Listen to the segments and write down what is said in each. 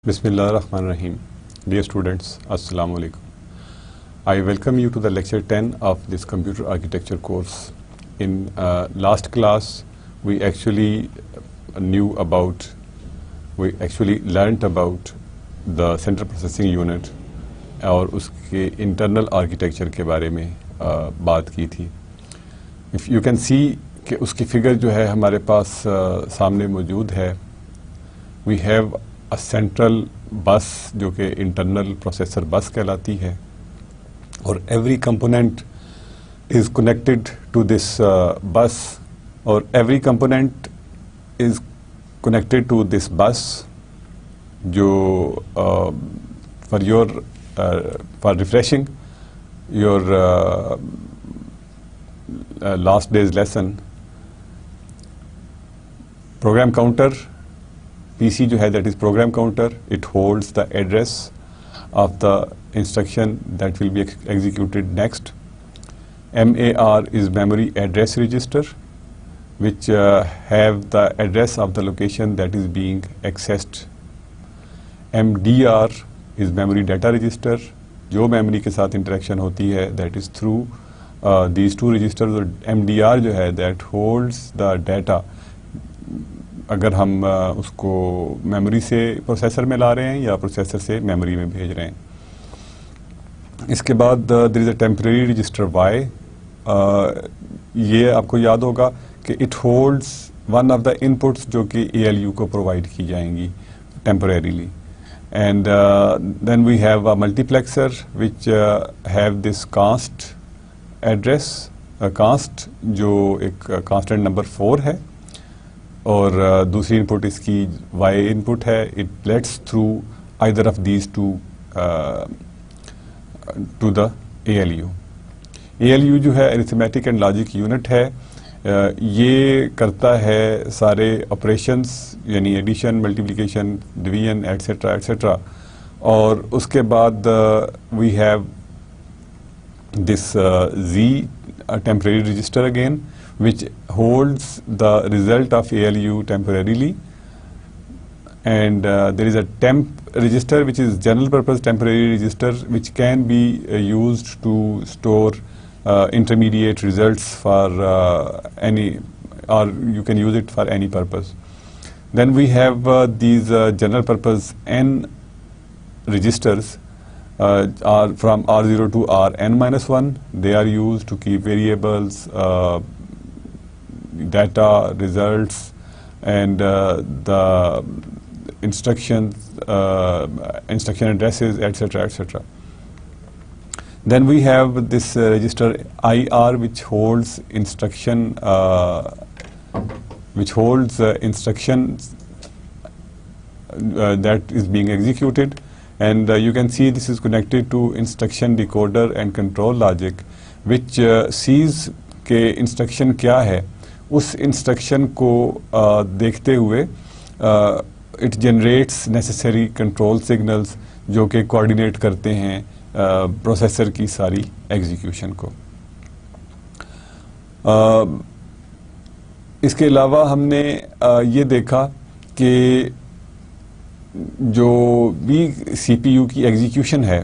Bismillah ar-Rahman ar-Rahim. Dear students, Assalamu alaikum. I welcome you to the lecture 10 of this computer architecture course. In last class, we actually learnt about the central processing unit اور اس کے internal architecture کے بارے میں بات کی تھی. If you can see کہ اس کی فگر جو ہے ہمارے پاس سامنے موجود ہے. We have a central bus جو کہ internal processor bus کہلاتی ہے اور every component is connected to this bus اور every component is connected to this bus جو for refreshing your last day's lesson, program counter PC جو ہے that is program counter, it holds the address of the instruction that will be executed next. MAR is memory address register which have the address of the location that is being accessed. MDR is memory data register جو memory کے ساتھ interaction ہوتی ہے that is through these two registers. اور MDR جو ہے that holds the data اگر ہم اس کو میموری سے پروسیسر میں لا رہے ہیں یا پروسیسر سے میموری میں بھیج رہے ہیں. اس کے بعد there is a temporary register Y. یہ آپ کو یاد ہوگا کہ it holds one of the inputs جو کہ ALU کو پرووائڈ کی جائیں گی temporarily. And then we have a multiplexer which have this const address, const جو ایک constant number 4 ہے اور دوسری انپٹ اس کی وائی انپٹ ہے. It lets through either of these to the ALU. ALU جو ہے ارتھمیٹک اینڈ لاجک یونٹ ہے. یہ کرتا ہے سارے آپریشنس یعنی addition multiplication division etcetera etcetera. اور اس کے بعد we have this Z temporary register again which holds the result of ALU temporarily, and there is a temp register which is general purpose temporary register which can be used to store intermediate results for any, or you can use it for any purpose. Then we have these general purpose N registers are from R0 to Rn-1. They are used to keep variables, data, results, and the instructions, instruction addresses, etc., etc. Then we have this register IR which holds instruction, instructions that is being executed. And you can see this is connected to instruction decoder and control logic which sees کہ instruction کیا ہے. اس instruction کو دیکھتے ہوئے it generates necessary control signals جو کہ coordinate کرتے ہیں پروسیسر کی ساری ایگزیکیوشن کو. اس کے علاوہ ہم نے یہ دیکھا کہ جو بھی سی پی یو کی ایگزیکیوشن ہے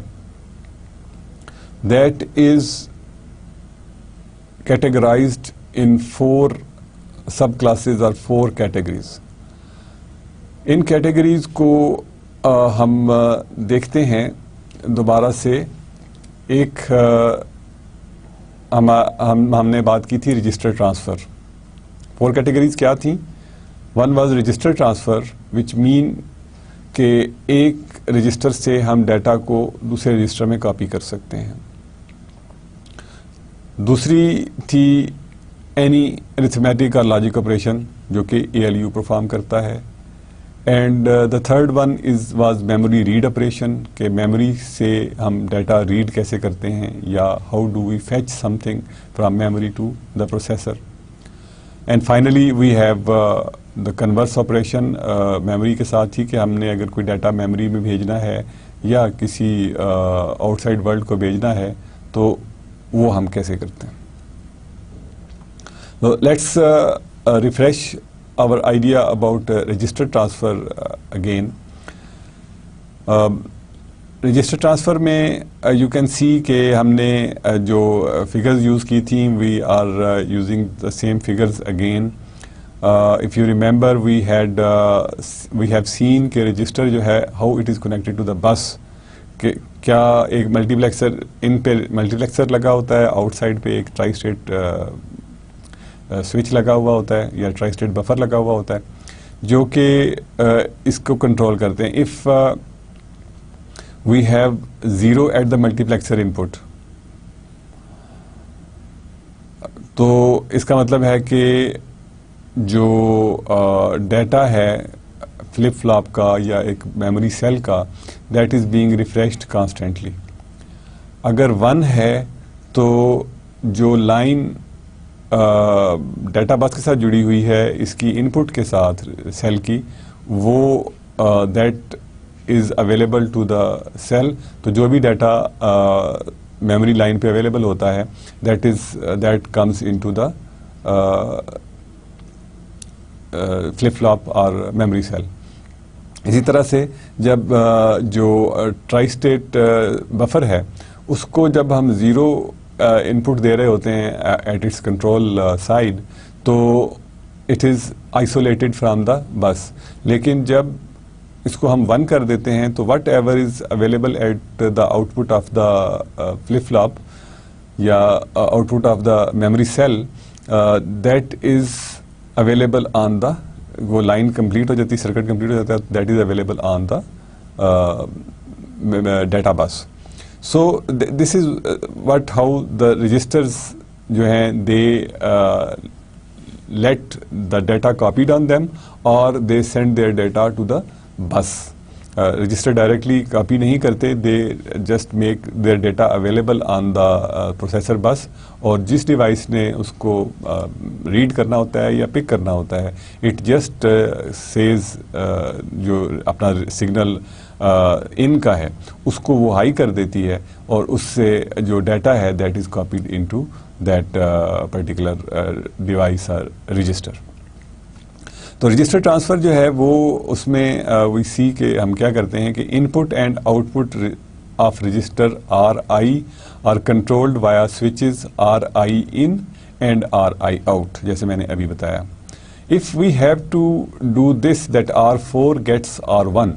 that is categorised in 4 sub classes اور 4 کیٹیگریز. ان کیٹیگریز کو ہم دیکھتے ہیں دوبارہ سے. ایک ہم نے بات کی تھی رجسٹر ٹرانسفر. 4 کیٹیگریز کیا تھیں؟ 1 واز رجسٹر ٹرانسفر وچ مین کہ ایک رجسٹر سے ہم ڈیٹا کو دوسرے رجسٹر میں کاپی کر سکتے ہیں. دوسری تھی اینی ارتھمیٹک اور لاجک آپریشن جو کہ ALU پرفارم کرتا ہے. And the third one was memory read operation کہ میموری سے ہم ڈیٹا ریڈ کیسے کرتے ہیں یا how do we fetch something from memory to the processor. And finally we have the converse operation memory کے ساتھ ہی کہ ہم نے اگر کوئی ڈیٹا میموری میں بھیجنا ہے یا کسی آؤٹ سائڈ ورلڈ کو بھیجنا ہے تو وہ ہم کیسے کرتے ہیں. Let's refresh our idea about register transfer again. Register transfer میں یو کین سی کہ ہم نے جو فگرز یوز کی تھیں we are using the same figures again. If you remember we have seen کہ رجسٹر جو ہے how it is connected to the bus, کہ کیا ایک ملٹی پلیکسر ان پہ ملٹی پلیکسر لگا ہوتا ہے, آؤٹ سائڈ پہ ایک ٹرائی اسٹیٹ سوئچ لگا ہوا ہوتا ہے یا ٹرائی اسٹیٹ بفر لگا ہوا ہوتا ہے جو کہ اس کو کنٹرول کرتے ہیں. If we have 0 at the multiplexer input, تو اس کا مطلب ہے کہ جو ڈیٹا ہے فلپ فلاپ کا یا ایک میموری سیل کا that is being refreshed constantly. اگر 1 ہے تو جو لائن ڈیٹا بس کے ساتھ جڑی ہوئی ہے اس کی ان پٹ کے ساتھ سیل کی, وہ that is available to the cell. تو جو بھی ڈیٹا میموری لائن پہ اویلیبل ہوتا ہے that comes into the flip flop اور میموری سیل. اسی طرح سے جب جو ٹرائی اسٹیٹ بفر ہے اس کو جب ہم 0 ان پٹ دے رہے ہوتے ہیں ایٹ اٹس کنٹرول سائڈ تو it is isolated from the بس, لیکن جب اس کو ہم 1 کر دیتے ہیں تو whatever is available at the output of the flip flop یا output of the memory cell that is available on the, وہ لائن کمپلیٹ ہو جاتی, سرکٹ کمپلیٹ ہو جاتا ہے, that is available on the data bus. So this is what how the registers جو ہیں they let the data copied on them اور they send their data to the bus. Register directly copy نہیں کرتے, they just make their data available on the processor bus, اور جس device نے اس کو red کرنا ہوتا ہے یا پک کرنا ہوتا ہے اٹ جسٹ سیز جو اپنا سگنل ان کا ہے اس کو وہ ہائی کر دیتی ہے اور اس سے جو ڈیٹا ہے that is copied into that particular device اور رجسٹر. تو رجسٹر ٹرانسفر جو ہے وہ اس میں وی سی کہ ہم کیا کرتے ہیں کہ input and output of register R I are controlled via switches R I in and R I out, جیسے میں نے ابھی بتایا. If we have to do this that R4 gets R1,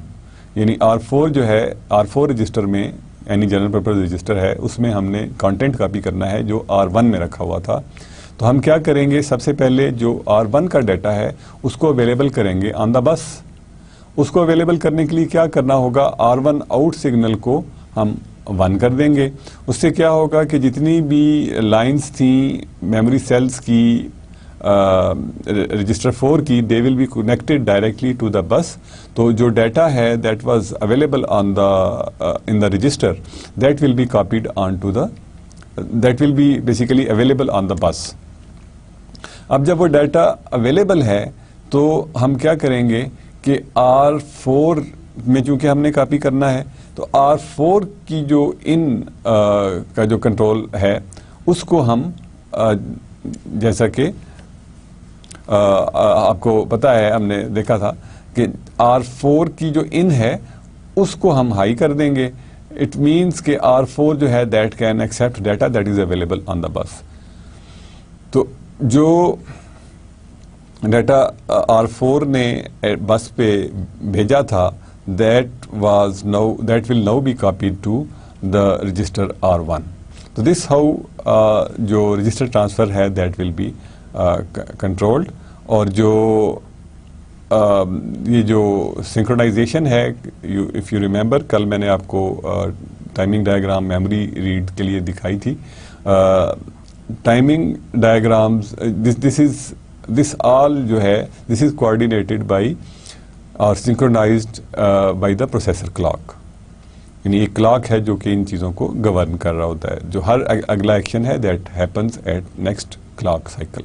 یعنی R4 جو ہے R4 register میں یعنی جنرل پرپز رجسٹر ہے اس میں ہم نے کانٹینٹ کاپی کرنا ہے جو R1 میں رکھا ہوا تھا. تو ہم کیا کریں گے, سب سے پہلے جو R1 کا ڈیٹا ہے اس کو اویلیبل کریں گے آن دا بس. اس کو اویلیبل کرنے کے لیے کیا کرنا ہوگا, R1 آؤٹ سگنل کو ہم 1 کر دیں گے. اس سے کیا ہوگا کہ جتنی بھی لائنز تھیں میموری سیلز کی رجسٹر 4 کی they will be connected directly to the bus. تو جو ڈیٹا ہے that was available on the in the register that will be copied on to the that will be basically available on the bus. اب جب وہ data available ہے تو ہم کیا کریں گے کہ R4 میں چونکہ ہم نے کاپی کرنا ہے تو R4 کی جو ان کا جو کنٹرول ہے اس کو ہم جیسا کہ آپ کو پتا ہے ہم نے دیکھا تھا کہ R4 کی جو ان ہے اس کو ہم ہائی کر دیں گے. اٹ مینس کہ R4 جو ہے that can accept data that is available on the bus. تو جو ڈیٹا R4 نے بس پہ بھیجا تھا that will now be copied to the register R1. تو دس ہاؤ جو رجسٹر ٹرانسفر ہے دیٹ ول بی کنٹرولڈ. اور جو یہ جو سنکرونائزیشن ہے اف یو ریمبر کل میں نے آپ کو ٹائمنگ ڈائیگرام میموری ریڈ کے لیے دکھائی تھی. ٹائمنگ ڈائیگرامز دس آل جو ہے دس از کوآرڈینیٹڈ بائی اور synchronised by the processor clock. یعنی ایک کلاک ہے جو کہ ان چیزوں کو گورن کر رہا ہوتا ہے. جو ہر اگلا ایکشن ہے that happens at next clock cycle.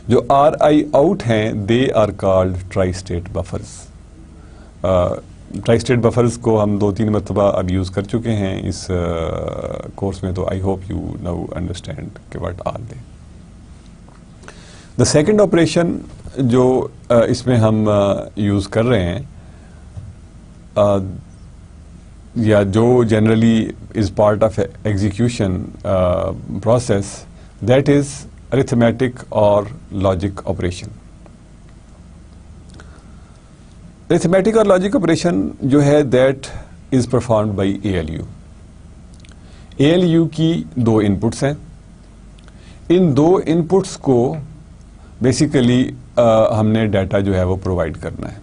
جو آر آئی آؤٹ ہیں they are called tri state buffers. Tri state buffers کو ہم 2-3 مرتبہ اب یوز کر چکے ہیں اس کورس میں, تو I hope you know understand کہ what are they. The second operation جو اس میں ہم یوز کر رہے ہیں یا جو generally is part of execution process that is arithmetic اور لاجک آپریشن. arithmetic اور لاجک آپریشن جو ہے that is performed by ALU. ALU کی دو انپٹس ہیں. ان دو انپٹس کو بیسیکلی ہم نے ڈیٹا جو ہے وہ پرووائڈ کرنا ہے.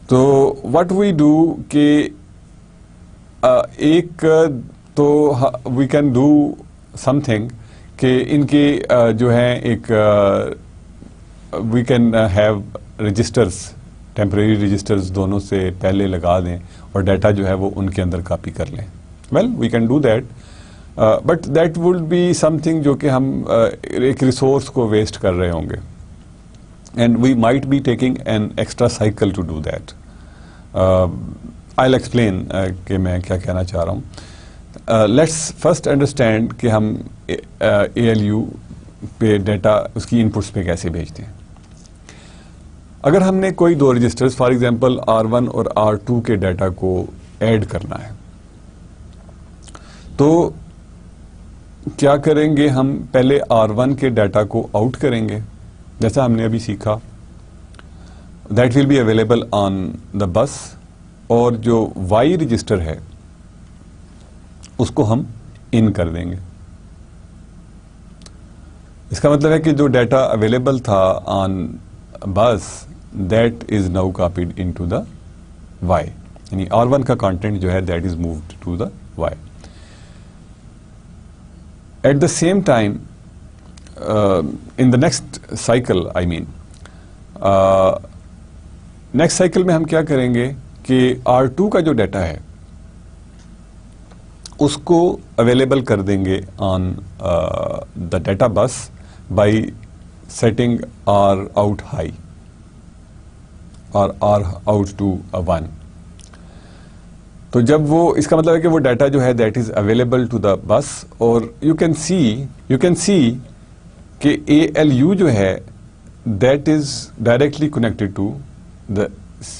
تو واٹ وی ڈو کہ ایک تو we can do something کہ ان کے جو ہے ایک we can have registers temporary registers دونوں سے پہلے لگا دیں اور ڈیٹا جو ہے وہ ان کے اندر کاپی کر لیں. Well we can do that but that will be something جو کہ ہم ایک ریسورس کو ویسٹ کر رہے ہوں گے and we might be taking an extra cycle to do that. I will explain کہ میں کیا کہنا چاہ رہا ہوں. لیٹس فرسٹ انڈرسٹینڈ کہ ہم ALU پہ ڈیٹا اس کی انپٹس پہ کیسے بھیجتے ہیں. اگر ہم نے کوئی دو رجسٹرز فار ایگزامپل R1 اور R2 کے ڈیٹا کو ایڈ کرنا ہے تو کیا کریں گے؟ ہم پہلے R1 کے ڈیٹا کو آؤٹ کریں گے جیسا ہم نے ابھی سیکھا. That will be available on the bus. اور جو Y رجسٹر ہے اس کو ہم ان کر دیں گے. اس کا مطلب ہے کہ جو ڈیٹا اویلیبل تھا on bus that is now copied into the Y. یعنی R1 کا کانٹینٹ جو ہے that is moved to the Y. At the same time in the next cycle next cycle میں ہم کیا کریں گے کہ R2 کا جو ڈیٹا ہے اس کو اویلیبل کر دیں گے on the data bus by setting R out high اور R out to 1. تو جب وہ اس کا مطلب ہے کہ وہ ڈیٹا جو ہے that is available to the bus. اور یو کین سی کہ ALU جو ہے that is directly connected to the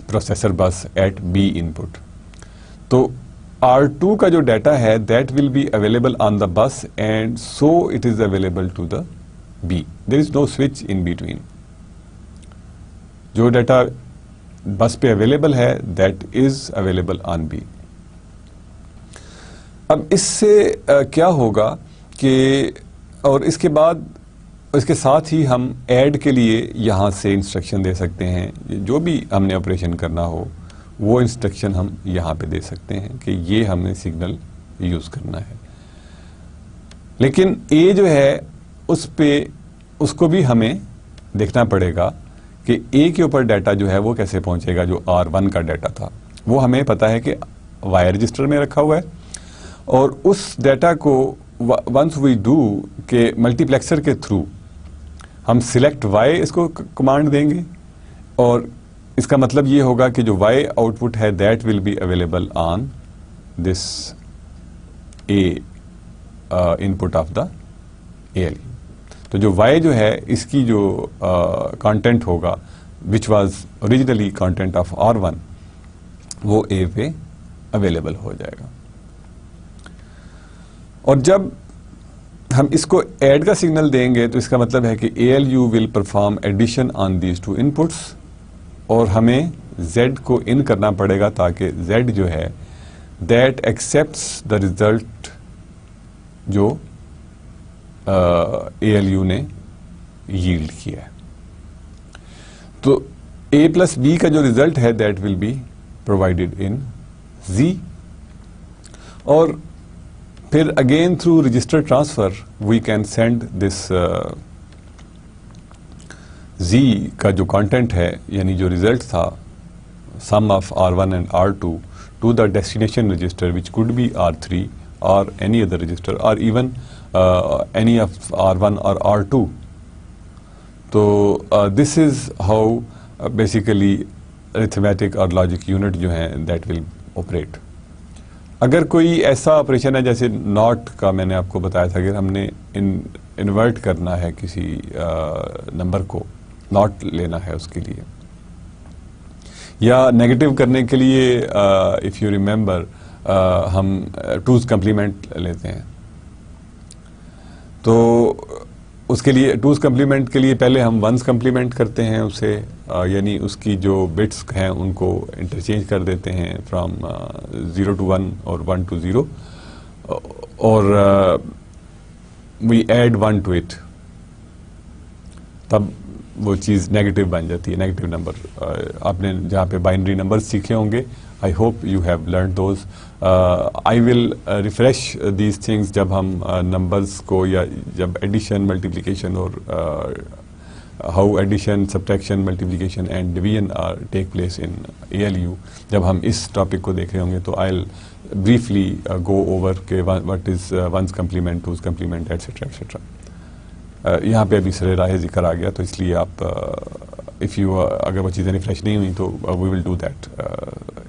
processor bus at B input. تو R2 کا جو ڈیٹا ہے that will be available on the bus and so it is available to the B. There is no switch in between. جو data bus پہ available ہے that is available on B. اب اس سے کیا ہوگا کہ اور اس کے بعد اس کے ساتھ ہی ہم ایڈ کے لیے یہاں سے انسٹرکشن دے سکتے ہیں. جو بھی ہم نے آپریشن کرنا ہو وہ انسٹرکشن ہم یہاں پہ دے سکتے ہیں کہ یہ ہم نے سگنل یوز کرنا ہے. لیکن A جو ہے اس کو بھی ہمیں دیکھنا پڑے گا کہ A کے اوپر ڈیٹا جو ہے وہ کیسے پہنچے گا. جو R1 کا ڈیٹا تھا وہ ہمیں پتا ہے کہ Y رجسٹر میں رکھا ہوا ہے اور اس ڈیٹا کو ونس وی ڈو کہ ملٹی پلیکسر کے تھرو ہم سلیکٹ Y اس کو کمانڈ دیں گے اور اس کا مطلب یہ ہوگا کہ جو Y آؤٹ پٹ ہے that will be available on this A input of the ALU. تو جو Y جو ہے اس کی جو کانٹینٹ ہوگا which was originally content of R1 وہ A پہ اویلیبل ہو جائے گا. اور جب ہم اس کو ایڈ کا سگنل دیں گے تو اس کا مطلب ہے کہ ALU will perform addition on these two inputs اور ہمیں Z کو ان کرنا پڑے گا تاکہ Z جو ہے دیٹ ایکسپٹس دا ریزلٹ جو ALU نے ییلڈ کیا ہے. تو A پلس B کا جو ریزلٹ ہے that will be provided in Z. اور پھر again through register transfer we can send this Z کا جو کانٹینٹ ہے یعنی جو ریزلٹ تھا sum of R1 and R2 to the destination register which could be R3 or any other register or even any of R1 or R2. So this is how basically arithmetic اور logic unit جو ہیں that will operate. اگر کوئی ایسا operation ہے جیسے not کا میں نے آپ کو بتایا تھا، اگر ہم نے انورٹ کرنا ہے کسی نمبر کو، ناٹ لینا ہے اس کے لیے، یا نیگیٹو کرنے کے لیے اف یو ریمبر ہم ٹوز کمپلیمنٹ لیتے ہیں. تو اس کے لیے ٹوز کمپلیمنٹ کے لیے پہلے ہم ونز کمپلیمنٹ کرتے ہیں اسے, یعنی اس کی جو بٹس ہیں ان کو انٹرچینج کر دیتے ہیں فرام 0 to 1 اور 1 to 0, اور وی ایڈ 1 to it, تب وہ چیز نیگیٹو بن جاتی ہے, نیگیٹو نمبر. آپ نے جہاں پہ بائنری نمبر سیکھے ہوں گے, I hope you have learn those. I will refresh these things جب ہم نمبرس کو, یا جب ایڈیشن, ملٹیپلیکیشن اور how addition, subtraction, multiplication and division take place in ALU, جب ہم اس ٹاپک کو دیکھ رہے ہوں گے تو آئی ول briefly go over کہ what is one's complement, two's complement, etc. etc. یہاں پہ ابھی سر راہ ذکر آ گیا, تو اس لیے آپ if you اگر وہ چیزیں ریفریش نہیں ہوئی تو we will do that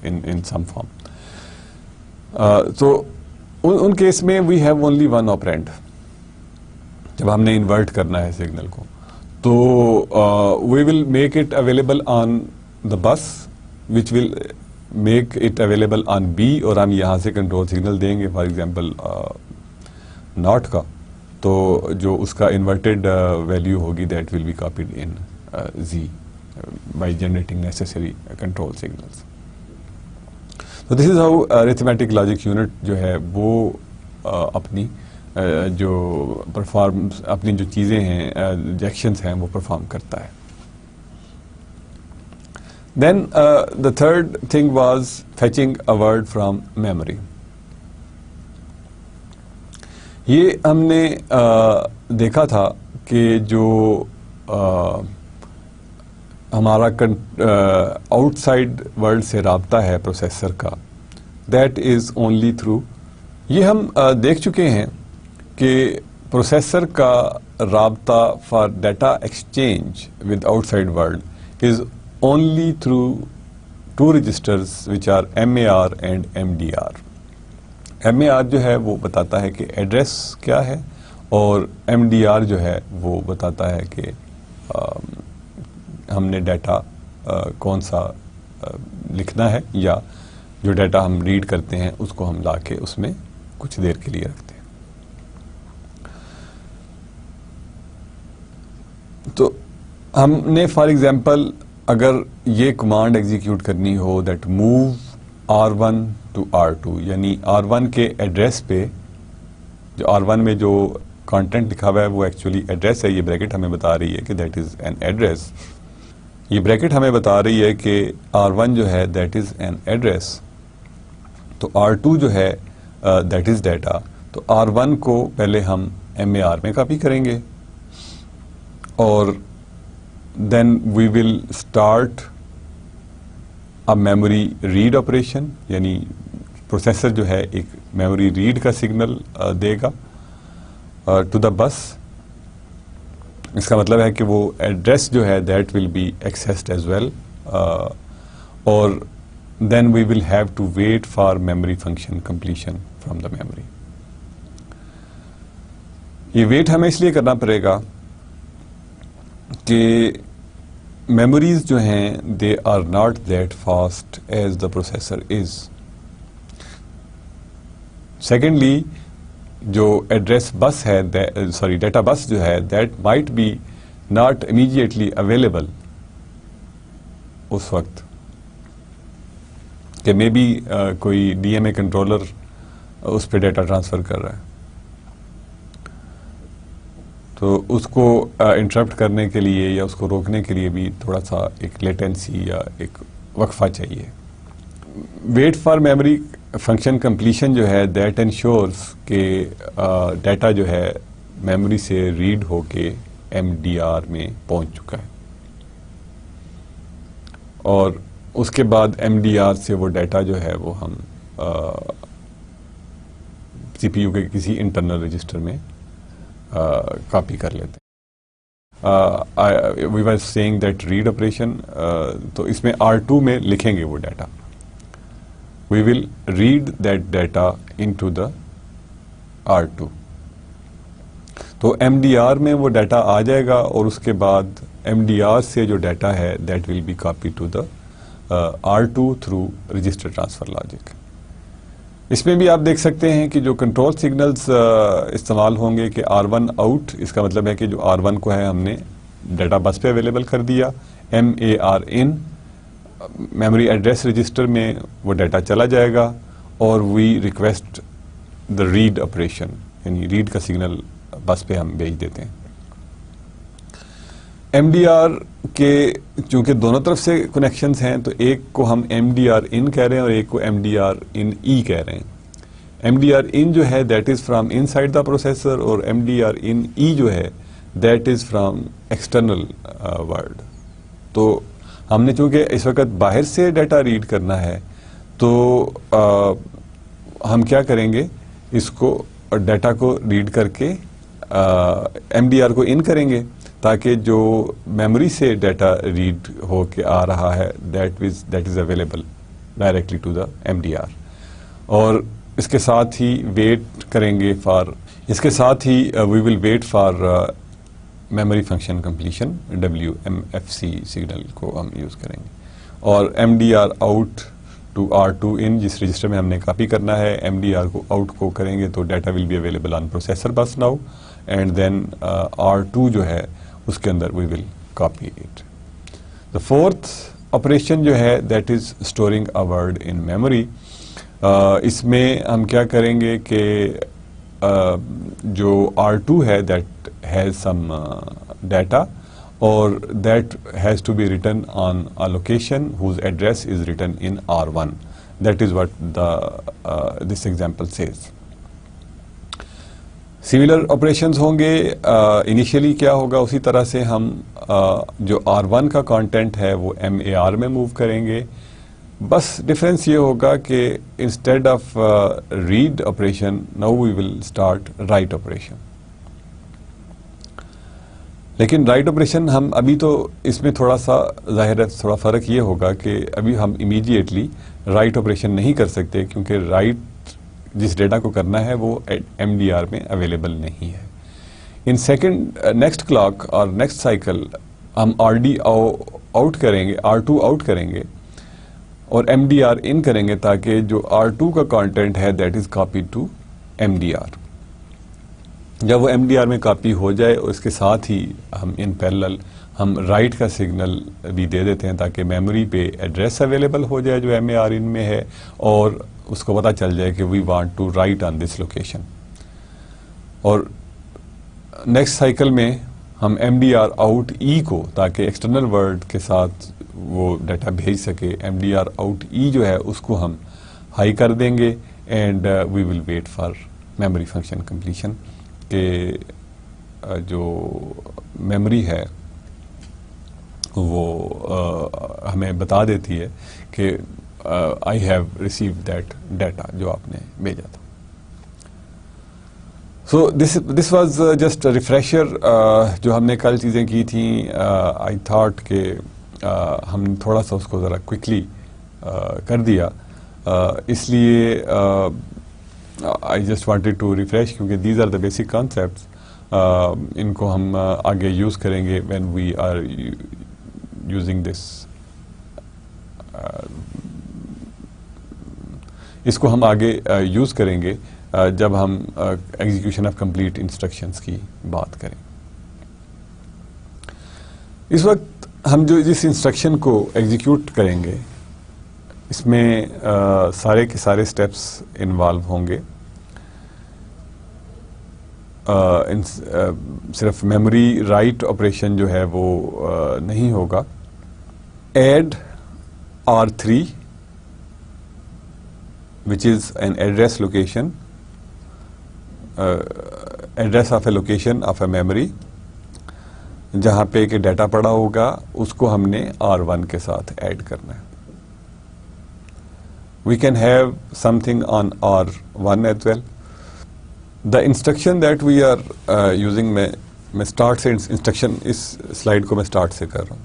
in some form. تو ان کیس میں we have only one operand. جب ہم نے انورٹ کرنا ہے سگنل کو, تو we will make it available on the bus which will make it available on B, اور ہم یہاں سے کنٹرول سگنل دیں گے فار ایگزامپل ناٹ کا, تو جو اس کا انورٹیڈ ویلیو ہوگی that will be copied in Z by generating necessary control signals. تو this is how arithmetic logic unit جو ہے وہ اپنی جو پرفارمس, اپنی جو چیزیں ہیں, ایکشنس ہیں, وہ پرفارم کرتا ہے. Then the third thing was fetching a word from memory. یہ ہم نے دیکھا تھا کہ جو ہمارا آؤٹ سائڈ ورلڈ سے رابطہ ہے پروسیسر کا, دیٹ از اونلی تھرو, یہ ہم دیکھ چکے ہیں کہ پروسیسر کا رابطہ for data exchange with out side world is only through two registers which are MAR and MDR. MAR جو ہے وہ بتاتا ہے کہ ایڈریس کیا ہے, اور MDR جو ہے وہ بتاتا ہے کہ ہم نے ڈیٹا کون سا لکھنا ہے, یا جو ڈیٹا ہم ریڈ کرتے ہیں اس کو ہم لا کے اس میں کچھ دیر کے لیے رکھتے ہیں. تو ہم نے فار ایگزامپل اگر یہ کمانڈ ایگزیکیوٹ کرنی ہو that move R1 to R2, یعنی R1 کے ایڈریس پہ, جو R1 میں جو کانٹینٹ لکھا ہوا ہے وہ ایکچولی ایڈریس ہے, یہ بریکٹ ہمیں بتا رہی ہے کہ دیٹ از این ایڈریس, یہ بریکٹ ہمیں بتا رہی ہے کہ R1 جو ہے دیٹ از این ایڈریس, تو R2 جو ہے دیٹ از ڈیٹا. تو R1 کو پہلے ہم MAR میں کاپی کریں گے, اور then we will start a memory read operation, یعنی پروسیسر جو ہے ایک میموری ریڈ کا سگنل دے گا ٹو دا بس. اس کا مطلب ہے کہ وہ ایڈریس جو ہے that will be accessed as well, اور then we will have to wait for memory function completion from the memory. یہ ویٹ ہمیں اس لیے کرنا پڑے گا کہ میموریز جو ہیں they are not that fast as the processor is. Secondly جو ایڈریس بس ہے, سوری ڈیٹا بس جو ہے, that might be not immediately available اس وقت, کہ مے بی کوئی DMA کنٹرولر اس پہ ڈیٹا ٹرانسفر کر رہا ہے, تو اس کو انٹرپٹ کرنے کے لیے یا اس کو روکنے کے لیے بھی تھوڑا سا ایک لیٹنسی یا ایک وقفہ چاہیے. Wait for memory function completion جو ہے دیٹ انشورس کہ ڈیٹا جو ہے میموری سے ریڈ ہو کے MDR میں پہنچ چکا ہے, اور اس کے بعد MDR سے وہ ڈیٹا جو ہے وہ ہم CPU کے کسی انٹرنل رجسٹر میں کاپی کر لیتے ہیں. We are seeing that read operation, تو اس میں R2 میں لکھیں گے وہ data, we will read that data into the R2. تو MDR میں وہ ڈیٹا آ جائے گا, اور اس کے بعد MDR سے جو ڈیٹا ہے that will be copy to the R2 through register transfer logic. اس میں بھی آپ دیکھ سکتے ہیں کہ جو کنٹرول سگنلز استعمال ہوں گے کہ R1 آؤٹ، اس کا مطلب ہے کہ جو R1 کو ہے ہم نے ڈیٹا بس پہ اویلیبل کر دیا. MAR in memory address register میں وہ ڈیٹا چلا جائے گا اور we request the read operation, یعنی ریڈ کا سگنل بس پہ ہم بھیج دیتے ہیں. MDR کے چونکہ دونوں طرف سے کنیکشنز ہیں تو ایک کو ہم MDR ان کہہ رہے ہیں اور ایک کو MDR ان ای کہہ رہے ہیں. MDR ان جو ہے that is from in side the processor, اور MDR ان ای جو ہے that is from external world. تو ہم نے چونکہ اس وقت باہر سے ڈیٹا ریڈ کرنا ہے تو ہم کیا کریں گے، اس کو ڈیٹا کو ریڈ کر کے MDR کو ان کریں گے تاکہ جو میموری سے ڈیٹا ریڈ ہو کے آ رہا ہے that is available directly to the MDR. اور اس کے ساتھ ہی ویٹ کریں گے we will wait for memory function completion, WMFC signal کو ہم یوز کریں گے. اور MDR آؤٹ ٹو R2 ان جس رجسٹر میں ہم نے کاپی کرنا ہے، MDR کو آؤٹ کو کریں گے تو data will be available on processor bus now, and then R2 جو ہے اس کے اندر we will copy it. The fourth operation جو ہے that is storing a word in memory. اس میں ہم کیا کریں گے کہ جو R2 ہے دیٹ ہیز سم ڈیٹا اور that has to be written on a location whose address is written in R1. That is what this example says. Similar operations ہوں گے. انیشیلی کیا ہوگا، اسی طرح سے ہم جو R1 کا کانٹینٹ ہے وہ MAR میں موو کریں گے. بس ڈفرینس یہ ہوگا کہ instead of read operation now we will start write operation. لیکن رائٹ آپریشن ہم ابھی تو اس میں تھوڑا سا ظاہر ہے تھوڑا فرق یہ ہوگا کہ ابھی ہم امیڈیٹلی رائٹ آپریشن نہیں کر سکتے کیونکہ رائٹ جس ڈیٹا کو کرنا ہے وہ MDR میں اویلیبل نہیں ہے. ان نیکسٹ کلاک اور نیکسٹ سائیکل ہم RD آؤٹ کریں گے، R2 آؤٹ کریں گے اور MDR ان کریں گے تاکہ جو R2 کا کانٹینٹ ہے that is copy to MDR. جب وہ MDR میں کاپی ہو جائے اس کے ساتھ ہی ہم ان پیرلل ہم رائٹ کا سگنل بھی دے دیتے ہیں تاکہ میموری پہ ایڈریس اویلیبل ہو جائے جو MAR ان میں ہے اور اس کو پتہ چل جائے کہ we want to write on this location. اور نیکسٹ سائیکل میں ہم MDR آؤٹ ای کو تاکہ ایکسٹرنل ورلڈ کے ساتھ وہ ڈیٹا بھیج سکے، MDR آؤٹ ای جو ہے اس کو ہم ہائی کر دیں گے and we will wait for memory function completion کہ جو میموری ہے وہ ہمیں بتا دیتی ہے کہ I have receive that data جو آپ نے بھیجا تھا. سو دس واز جسٹ ریفریشر جو ہم نے کل چیزیں کی تھیں. آئی تھاٹ کہ ہم نے تھوڑا سا اس کو ذرا کوئکلی کر دیا، اس لیے I just wanted to refresh کیونکہ these are the basic concepts. ان کو ہم آگے یوز کریں گے when we are using this. اس کو ہم آگے یوز کریں گے جب ہم ایگزیکیوشن آف کمپلیٹ انسٹرکشنز کی بات کریں. اس وقت ہم جو جس انسٹرکشن کو ایگزیکیوٹ کریں گے اس میں سارے کے سارے سٹیپس انوالو ہوں گے. صرف میموری رائٹ آپریشن جو ہے وہ نہیں ہوگا. Add R3 which is an address location, address of a location of a memory جہاں پہ کہ ڈیٹا پڑا ہوگا اس کو ہم نے R1 کے ساتھ ایڈ کرنا ہے. We can have something on R1 as well. The instruction that we are using میں start سے instruction اس slide کو میں start سے کر رہا ہوں.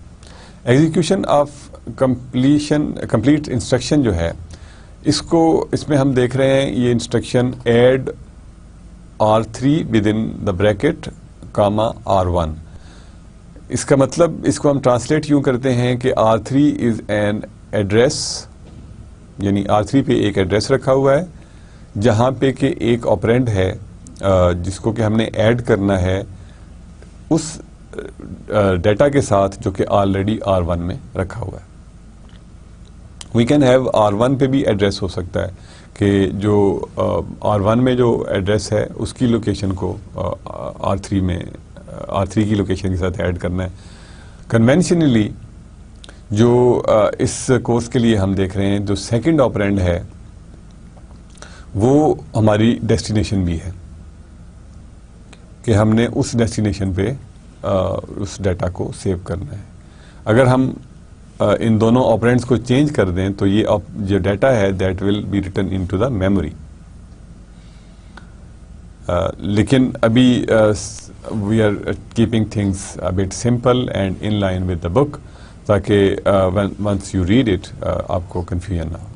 Execution of complete instruction جو ہے اس میں ہم دیکھ رہے ہیں یہ instruction add R3 within the bracket comma R1. اس کا مطلب اس کو ہم ٹرانسلیٹ یوں کرتے ہیں کہ R3 is an ایڈریس یعنی R3 پہ ایک ایڈریس رکھا ہوا ہے جہاں پہ کہ ایک آپرینڈ ہے جس کو کہ ہم نے ایڈ کرنا ہے اس ڈیٹا کے ساتھ جو کہ آلریڈی R1 میں رکھا ہوا ہے. وی کین ہیو R1 پہ بھی ایڈریس ہو سکتا ہے کہ جو R1 میں جو ایڈریس ہے اس کی لوکیشن کو R3 کی لوکیشن کے ساتھ ایڈ کرنا ہے. کنونشنلی جو اس کورس کے لیے ہم دیکھ رہے ہیں جو سیکنڈ آپرینڈ ہے وہ ہماری ڈیسٹینیشن بھی ہے کہ ہم نے اس ڈیسٹینیشن پہ اس ڈیٹا کو سیو کرنا ہے. اگر ہم ان دونوں آپرینڈس کو چینج کر دیں تو یہ جو ڈیٹا ہے that will be written into the memory. لیکن ابھی we are keeping things a bit simple and in line with the book تاکہ once you read it آپ کو کنفیوژن نہ ہو.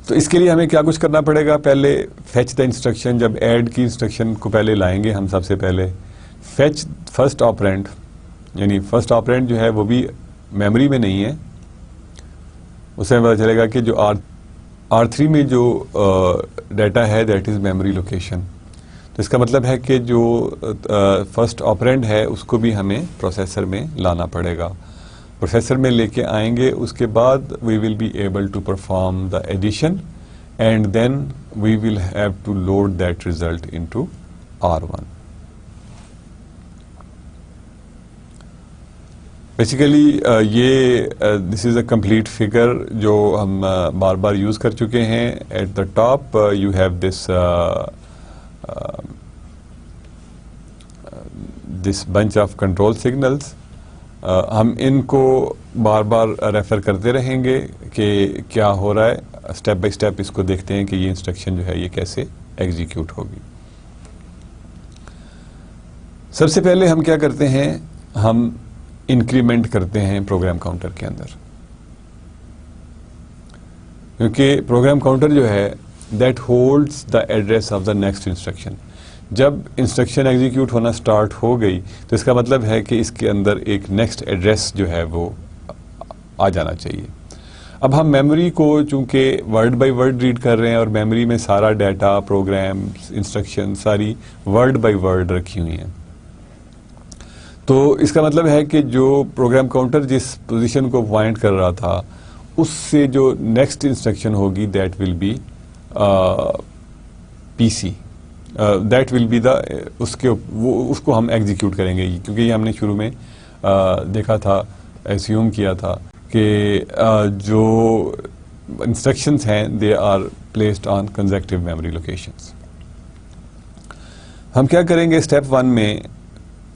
تو اس کے لیے ہمیں کیا کچھ کرنا پڑے گا؟ پہلے فیچ دا انسٹرکشن. جب ایڈ کی انسٹرکشن کو پہلے لائیں گے ہم سب سے پہلے فیچ فرسٹ آپرینڈ یعنی فرسٹ آپرینڈ جو ہے وہ بھی میموری میں نہیں ہے. اس سے پتا چلے گا کہ جو R3 میں جو ڈیٹا ہے دیٹ از میموری لوکیشن. تو اس کا مطلب ہے کہ جو فرسٹ آپرینڈ ہے اس کو بھی ہمیں پروسیسر میں لانا پڑے گا. پروسیسر میں لے کے آئیں گے اس کے بعد we will be able to perform the addition and then we will have to load that result into R1. Basically یہ this is a complete figure جو ہم بار بار یوز کر چکے ہیں. At the top you have this bunch of control signals. ہم ان کو بار بار refer کرتے رہیں گے کہ کیا ہو رہا ہے. اسٹیپ بائی اسٹیپ اس کو دیکھتے ہیں کہ یہ انسٹرکشن جو ہے یہ کیسے ایگزیکیوٹ ہوگی. سب سے پہلے ہم کیا کرتے ہیں؟ ہم انکریمنٹ کرتے ہیں پروگرام کاؤنٹر کے اندر کیونکہ پروگرام کاؤنٹر جو ہے that holds the address of the next instruction. جب انسٹرکشن ایگزیکیوٹ ہونا سٹارٹ ہو گئی تو اس کا مطلب ہے کہ اس کے اندر ایک نیکسٹ ایڈریس جو ہے وہ آ جانا چاہیے. اب ہم میموری کو چونکہ ورڈ بائی ورڈ ریڈ کر رہے ہیں اور میموری میں سارا ڈیٹا پروگرام انسٹرکشن ساری ورڈ بائی ورڈ رکھی ہوئی ہیں. تو اس کا مطلب ہے کہ جو پروگرام کاؤنٹر جس پوزیشن کو پوائنٹ کر رہا تھا اس سے جو نیکسٹ انسٹرکشن ہوگی that will be P C. That will be the اس کو ہم ایگزیکیوٹ کریں گے کیونکہ یہ ہم نے شروع میں دیکھا تھا ایسیوم کیا تھا کہ جو انسٹرکشنز ہیں they are placed on consecutive memory locations. ہم کیا کریں گے اسٹیپ 1 میں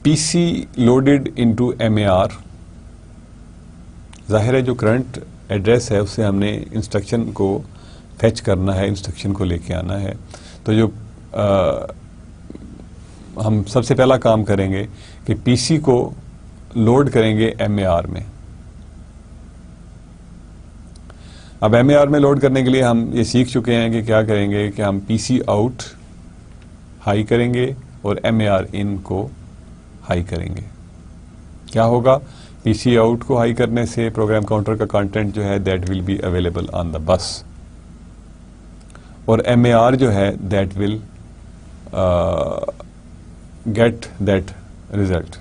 P C loaded into MAR. ظاہر ہے جو کرنٹ ایڈریس ہے اس سے ہم نے انسٹرکشن کو فیچ کرنا ہے, انسٹرکشن کو لے کے آنا ہے. تو جو ہم سب سے پہلا کام کریں گے کہ پی سی کو لوڈ کریں گے MAR میں. اب MAR میں لوڈ کرنے کے لیے ہم یہ سیکھ چکے ہیں کہ کیا کریں گے کہ ہم پی سی آؤٹ ہائی کریں گے اور MAR ان کو ہائی کریں گے. کیا ہوگا؟ پی سی آؤٹ کو ہائی کرنے سے پروگرام کاؤنٹر کا کانٹینٹ جو ہے that will be available on the bus اور MAR جو ہے that will get that result.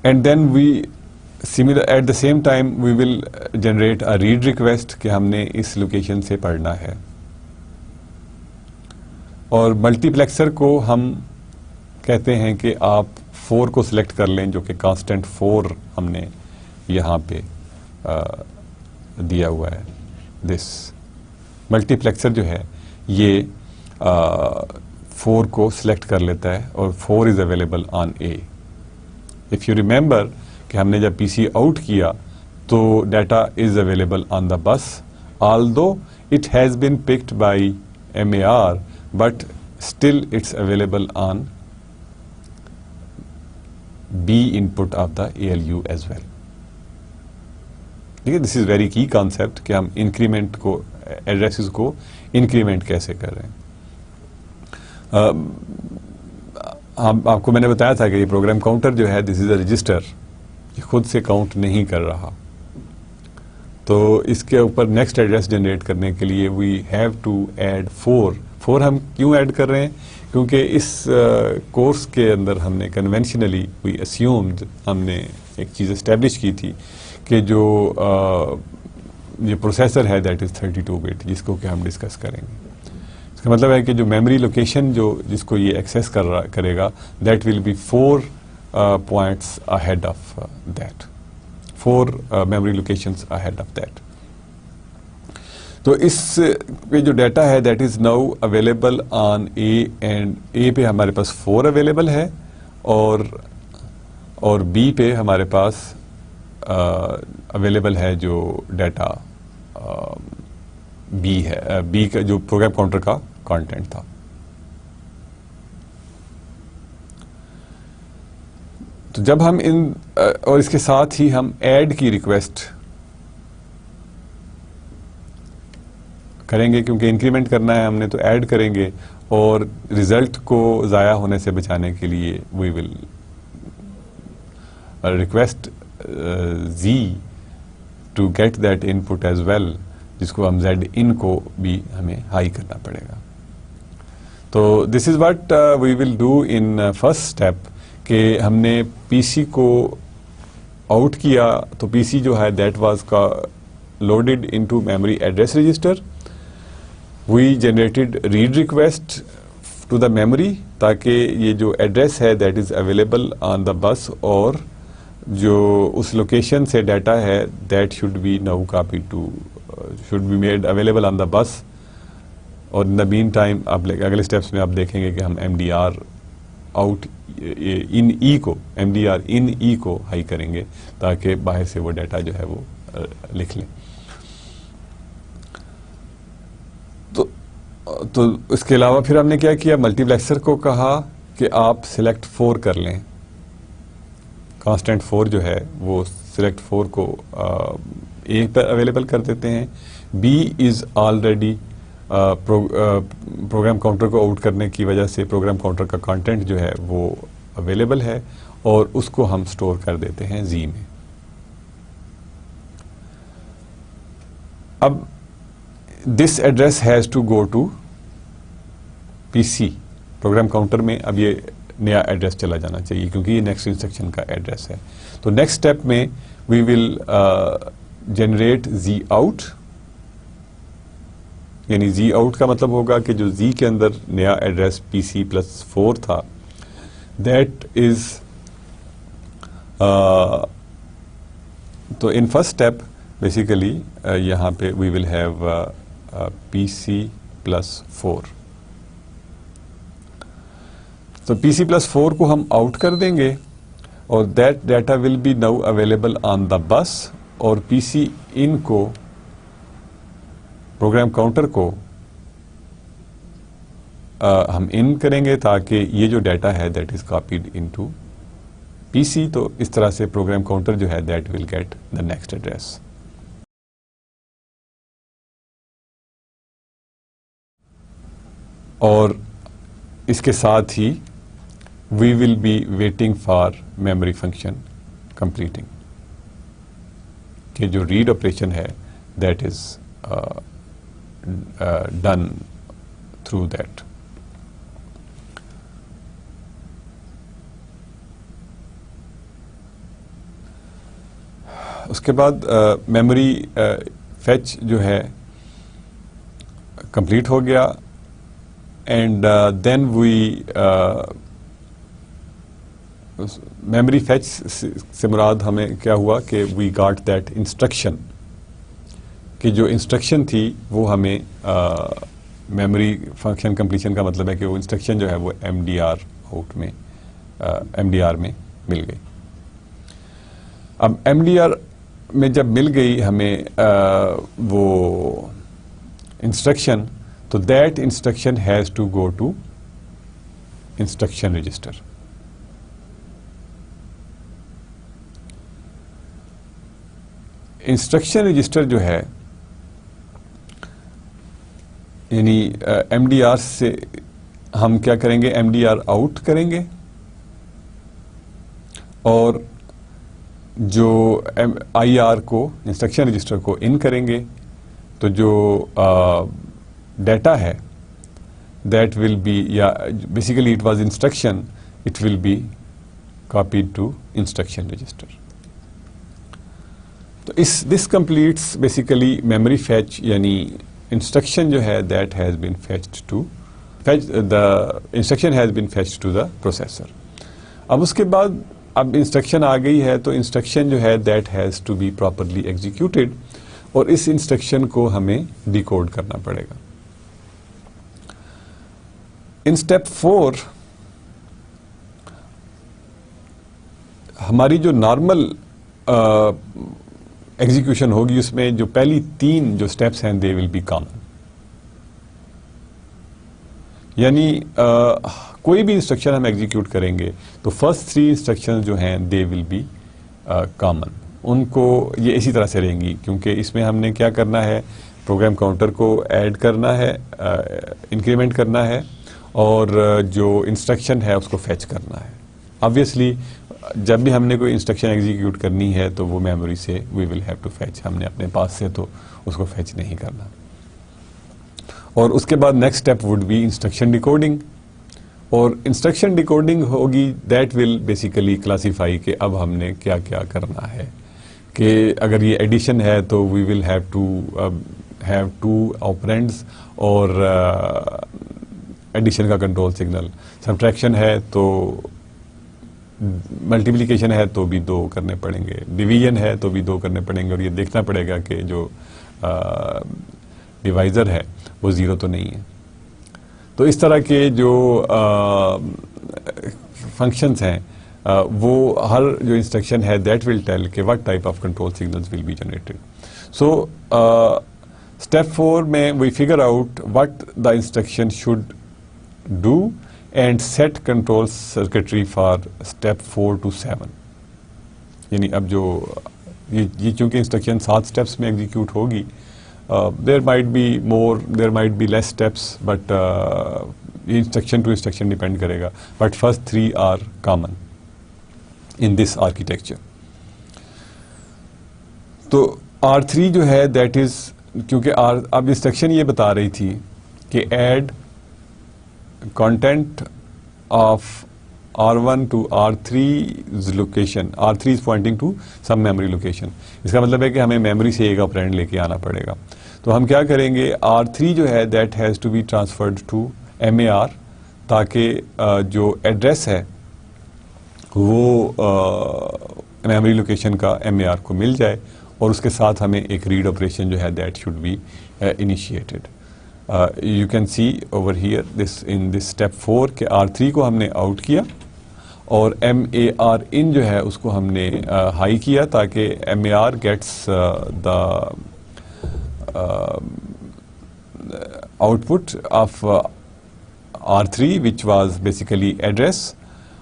And then we similar at the same time we will generate a read request کہ ہم نے اس لوکیشن سے پڑھنا ہے. اور ملٹی پلیکسر کو ہم کہتے ہیں کہ آپ 4 کو سلیکٹ کر لیں جو کہ کانسٹنٹ 4 ہم نے یہاں پہ دیا ہوا ہے. دس ملٹی پلیکسر جو ہے یہ 4 کو سلیکٹ کر لیتا ہے اور 4 از available on A. If you remember کہ ہم نے جب پی سی آؤٹ کیا تو data is available on the بس although it has been picked by MAR but still it's available on B input of the ALU as well. This is very کی concept کہ ہم انکریمنٹ کو addresses کو increment کیسے کر رہے ہیں. آپ کو میں نے بتایا تھا کہ یہ پروگرام کاؤنٹر جو ہے دس از اے رجسٹر یہ خود سے کاؤنٹ نہیں کر رہا. تو اس کے اوپر نیکسٹ ایڈریس جنریٹ کرنے کے لیے وی ہیو ٹو ایڈ 4. ہم کیوں ایڈ کر رہے ہیں؟ کیونکہ اس کورس کے اندر ہم نے کنونشنلی وی اسیومڈ، ہم نے ایک چیز اسٹیبلش کی تھی کہ جو یہ پروسیسر ہے دیٹ از 32 بٹ، جس کو کہ ہم ڈسکس کریں گے. اس کا مطلب ہے کہ جو میموری لوکیشن جس کو یہ ایکسیس کرے گا that will be 4 points ahead of that. 4 memory locations ahead of that. تو اس پہ جو ڈیٹا ہے that is now available on A, and A پہ ہمارے پاس 4 اویلیبل ہے، اور بی پہ ہمارے پاس اویلیبل ہے جو ڈیٹا بی ہے، بی کا جو پروگرام کاؤنٹر کا کانٹینٹ تھا. تو جب ہم اور اس کے ساتھ ہی ہم ایڈ کی ریکویسٹ کریں گے، کیونکہ انکریمنٹ کرنا ہے ہم نے، تو ایڈ کریں گے، اور ریزلٹ کو ضائع ہونے سے بچانے کے لیے we will request Z to get that input as well, جس کو ہم زیڈ ان کو بھی ہمیں ہائی کرنا پڑے گا. تو this is what we will do in first step, کہ ہم نے پی سی کو آؤٹ کیا. تو پی سی جو ہے دیٹ واز کا loaded into memory address register. We generated read request to the memory, تاکہ یہ جو ایڈریس ہے that is available on the bus, اور جو اس لوکیشن سے ڈیٹا ہے that should be now copy to should be made available on the bus. اور ان دا مین ٹائم اگلے اسٹیپس میں آپ دیکھیں گے کہ ہم M D R out in E کو، M D R in E کو ہائی کریں گے، تاکہ باہر سے وہ ڈیٹا جو ہے وہ لکھ لیں. تو اس کے علاوہ پھر ہم نے کیا کیا، ملٹی پلیکسر کو کہا کہ آپ سلیکٹ 4 کر لیں. کانسٹنٹ 4 جو ہے وہ سلیکٹ 4 کو اے پر اویلیبل کر دیتے ہیں. B is already program counter کو آؤٹ کرنے کی وجہ سے پروگرام کاؤنٹر کا کانٹینٹ جو ہے وہ اویلیبل ہے، اور اس کو ہم سٹور کر دیتے ہیں زی میں. اب this address has to go to P C. Program counter میں اب یہ نیا ایڈریس چلا جانا چاہیے، کیونکہ یہ نیکسٹ انسٹرکشن کا ایڈریس ہے. تو نیکسٹ اسٹیپ میں وی ول جنریٹ زی آؤٹ. یعنی زی آؤٹ کا مطلب ہوگا کہ جو زی کے اندر نیا ایڈریس پی سی پلس 4 تھا دیٹ از تو ان فرسٹ اسٹیپ بیسیکلی یہاں پہ وی will have P C plus 4. تو پی سی پلس 4 کو ہم آؤٹ کر دیں گے، اور that data will be now available on the bus. اور پی سی ان کو، پروگرام کاؤنٹر کو ہم ان کریں گے، تاکہ یہ جو ڈیٹا ہے that is copied into P C. تو اس طرح سے پروگرام کاؤنٹر جو ہے that will get the next address. اور اس کے ساتھ ہی we will be waiting for memory function completing, کہ جو ریڈ آپریشن ہے that is done through that. اس کے بعد میموری فیچ جو ہے کمپلیٹ ہو گیا، and then we memory fetch سے مراد ہمیں کیا ہوا کہ وی گاٹ دیٹ انسٹرکشن، کہ جو انسٹرکشن تھی وہ ہمیں میموری فنکشن کمپلیشن کا مطلب ہے کہ وہ انسٹرکشن جو ہے وہ ایم ڈی آر آؤٹ میں ایم ڈی آر میں مل گئی. اب ایم ڈی آر میں جب مل گئی ہمیں وہ انسٹرکشن، تو that instruction has to go to instruction register. Instruction register جو ہے یعنی ایم ڈی آر سے ہم کیا کریں گے، ایم ڈی آر آؤٹ کریں گے، اور جو آئی آر کو انسٹرکشن رجسٹر کو ان کریں گے تو جو ڈیٹا ہے دیٹ ول بی, یا basically it was instruction, it will be copied to instruction register. تو this completes basically memory fetch, یعنی انسٹرکشن جو ہے that has been fetched to the instruction has been fetched to the processor. اب اس کے بعد اب انسٹرکشن آ گئی ہے تو انسٹرکشن جو ہے that has to be properly executed, اور اس انسٹرکشن کو ہمیں ڈیکوڈ کرنا پڑے گا. ان اسٹیپ 4 ہماری جو نارمل ایگزیکیوشن ہوگی اس میں جو پہلی 3 جو اسٹیپس ہیں دے ول بی کامن. یعنی کوئی بھی انسٹرکشن ہم ایگزیکیوٹ کریں گے تو فرسٹ 3 انسٹرکشن جو ہیں دے ول بی کامن. ان کو یہ اسی طرح سے رہیں گی کیونکہ اس میں ہم نے کیا کرنا ہے, پروگرام کاؤنٹر کو ایڈ کرنا ہے, انکریمنٹ کرنا ہے, اور جو انسٹرکشن ہے اس کو فیچ کرنا ہے. آبویسلی جب بھی ہم نے کوئی انسٹرکشن ایگزیکیوٹ کرنی ہے تو وہ میموری سے وی ول ہیو ٹو فیچ, ہم نے اپنے پاس سے تو اس کو فیچ نہیں کرنا. اور اس کے بعد next step would be instruction decoding, اور انسٹرکشن ڈیکوڈنگ ہوگی دیٹ ول بیسیکلی کلاسیفائی کہ اب ہم نے کیا کیا کرنا ہے. کہ اگر یہ ایڈیشن ہے تو وی ول ہیو ٹو آپرینڈز اور ایڈیشن کا کنٹرول سگنل. سبٹریکشن ہے تو ملٹیپلیکیشن ہے تو بھی 2 کرنے پڑیں گے, ڈویژن ہے تو بھی 2 کرنے پڑیں گے, اور یہ دیکھنا پڑے گا کہ جو ڈیوائزر ہے وہ 0 تو نہیں ہے. تو اس طرح کے جو فنکشنز ہیں وہ ہر جو انسٹرکشن ہے دیٹ ول ٹیل کہ what type of control signals will be generated. So step 4 میں we figure out what the instruction should do and set control circuitry for step 4 to 7. یعنی اب جو یہ چونکہ انسٹرکشن 7 اسٹیپس میں execute ہوگی, there might be more, there might be less steps, but یہ instruction to instruction depend کرے گا, but first 3 are common in this architecture. تو R3 جو ہے دیٹ از, کیونکہ اب انسٹرکشن یہ بتا رہی تھی کہ add content of R1 to R3's location. R3 is pointing to some memory location. اس کا مطلب ہے کہ ہمیں میموری سے ایک آپرینڈ لے کے آنا پڑے گا. تو ہم کیا کریں گے, R3 جو ہے that has to be transferred to MAR, تاکہ جو ایڈریس ہے وہ میموری لوکیشن کا MAR کو مل جائے, اور اس کے ساتھ ہمیں ایک ریڈ آپریشن جو ہے that should be initiated. You can see over here this in this step 4 کہ R3 کو ہم نے آؤٹ کیا اور MAR in جو ہے اس کو ہم نے ہائی کیا تاکہ MAR gets the output of R3 which was basically address,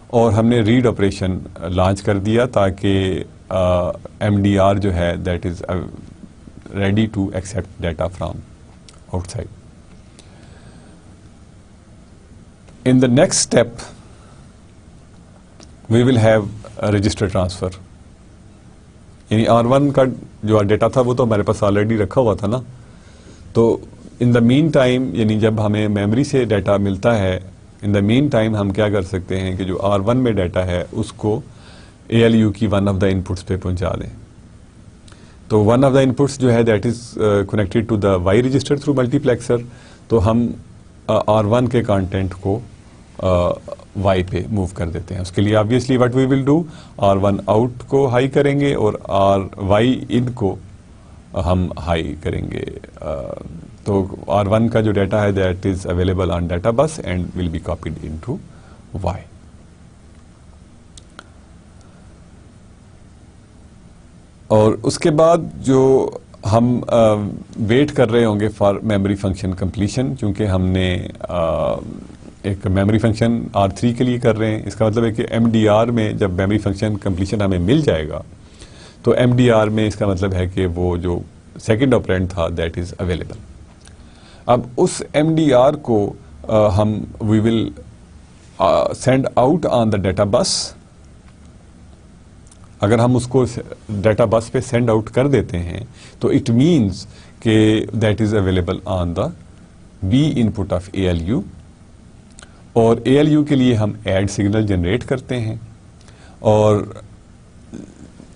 اور ہم نے ریڈ آپریشن لانچ کر دیا تاکہ MDR جو ہے that is ready to accept data from outside. In the next step, we will have a register transfer. یعنی R1 کا جو ڈیٹا تھا وہ تو ہمارے پاس آلریڈی رکھا ہوا تھا نا, تو ان دا مین ٹائم یعنی جب ہمیں میموری سے ڈیٹا ملتا ہے, ان دا مین ٹائم ہم کیا کر سکتے ہیں کہ جو R1 میں ڈیٹا ہے اس کو ALU کی ون آف دا انپٹس پہ پہنچا دیں. تو ون آف دا انپٹس جو ہے that is connected to the Y register through multiplexer, تو ہم R1 کے کانٹینٹ کو وائی پہ موو کر دیتے ہیں. اس کے لیے obviously what we will do, R1 out کو ہائی کریں گے اور وائی ان کو ہم ہائی کریں گے. تو R1 کا جو ڈیٹا ہے that is available on data bus and will be copied into Y. اور اس کے بعد جو ہم ویٹ کر رہے ہوں گے فار میموری فنکشن کمپلیشن, چونکہ ہم نے ایک میموری فنکشن R3 کے لیے کر رہے ہیں. اس کا مطلب ہے کہ MDR میں جب میموری فنکشن کمپلیشن ہمیں مل جائے گا تو MDR میں اس کا مطلب ہے کہ وہ جو سیکنڈ آپرینڈ تھا دیٹ از اویلیبل. اب اس MDR کو ہم we will send out on the data bus. اگر ہم اس کو ڈیٹا بس پہ سینڈ آؤٹ کر دیتے ہیں تو اٹ مینس کہ that is available on the B input of A L U. اور اے ایل یو کے لیے ہم ایڈ سگنل جنریٹ کرتے ہیں اور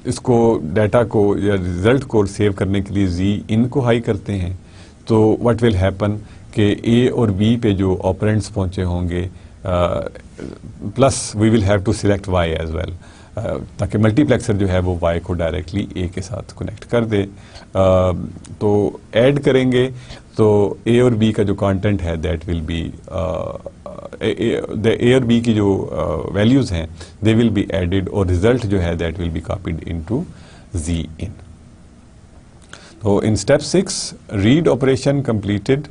اس کو ڈیٹا کو یا ریزلٹ کو سیو کرنے کے لیے زی ان کو ہائی کرتے ہیں. تو واٹ ول ہیپن کہ اے اور بی پہ جو آپرینٹس پہنچے ہوں گے plus we will have to select Y as well تاکہ ملٹی پلیکسر جو ہے وہ وائی کو ڈائریکٹلی اے کے ساتھ کنیکٹ کر دے. تو ایڈ کریں گے تو اے اور بی کا جو کانٹینٹ ہے دیٹ ول بی اے اور بی کی جو ویلیوز ہیں دے ول بی ایڈیڈ اور ریزلٹ جو ہے that will be copied into Z in. تو in step 6 read operation completed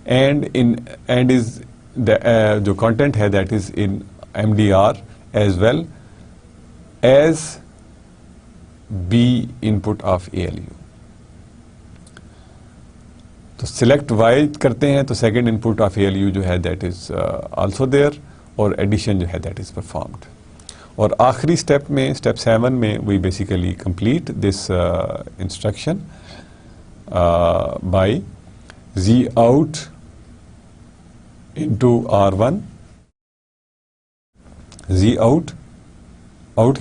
and is جو کانٹینٹ ہے that is in M D R as well as B input of A L U. تو select Y کرتے ہیں تو second input of A L U جو ہے that is also there اور addition جو ہے دیٹ از پرفارمڈ. اور آخری اسٹیپ میں اسٹیپ 7 میں we basically complete this instruction by Z out into R1 Z out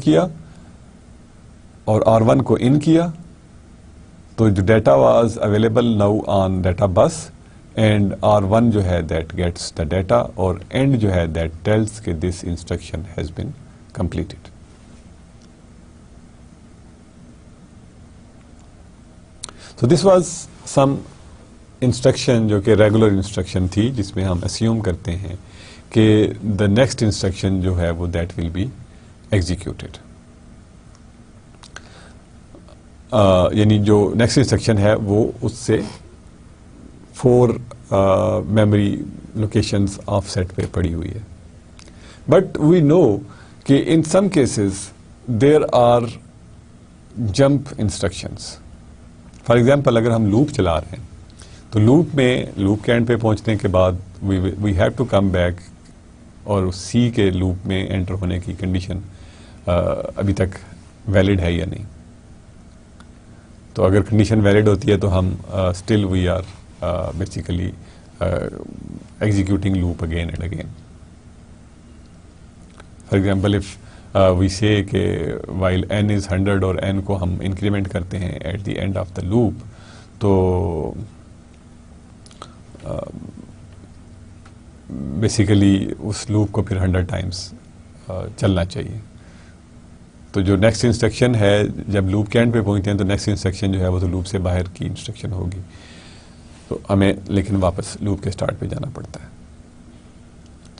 کیا اور R1 کو ان کیا تو جو data was available now on data bus and R1 جو ہے دیٹ گیٹس دا ڈیٹا اور اینڈ جو ہے دیٹ ٹیلس کہ this instruction has been completed. So this was some instruction جو کہ ریگولر انسٹرکشن تھی جس میں ہم اسیوم کرتے ہیں کہ the next instruction جو ہے وہ that will be executed. یعنی جو نیکسٹ انسٹرکشن ہے وہ اس سے 4 میموری لوکیشنز آف سیٹ پہ پڑی ہوئی ہے. بٹ وی نو کہ in some cases there are jump instructions. For example اگر ہم لوپ چلا رہے ہیں تو لوپ کے اینڈ پہ پہنچنے کے بعد we have to come back اور سی کے لوپ میں انٹر ہونے کی کنڈیشن ابھی تک ویلڈ ہے یا نہیں. تو اگر کنڈیشن ویلڈ ہوتی ہے تو ہم still we are basically executing loop again and again. For example if we say کہ وائل n از 100 اور n کو ہم انکریمنٹ کرتے ہیں at the end of the loop تو بیسیکلی اس لوپ کو پھر 100 ٹائمس چلنا چاہیے. تو جو نیکسٹ انسٹرکشن ہے جب لوپ کے اینڈ پہ پہنچتے ہیں تو نیکسٹ انسٹرکشن جو ہے وہ تو لوپ سے باہر کی انسٹرکشن ہوگی. تو ہمیں لیکن واپس لوپ کے اسٹارٹ پہ جانا پڑتا ہے.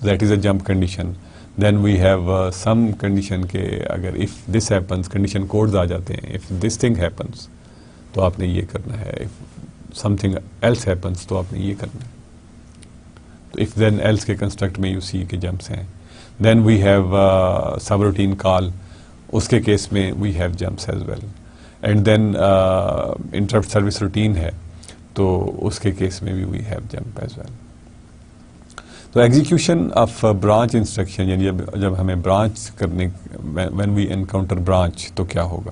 That is a jump condition. Then we have some condition کہ اگر if this happens condition codes آ جاتے ہیں. اف دس تھنگ ہیپنس تو آپ نے یہ کرنا ہے. If something else happens تو آپ نے یہ کرنا ہے. تو اف دین ایلس کے کنسٹرکٹ میں یو سی کے جمپس ہیں. دین وی ہیو سب روٹین کال. اس کے کیس میں we have jumps as well. And then interrupt service routine ہے تو اس کے کیس میں بھی we have jump as well. تو ایگزیکیوشن آف برانچ انسٹرکشن یعنی جب ہمیں برانچ کرنے وین وی انکاؤنٹر برانچ تو کیا ہوگا.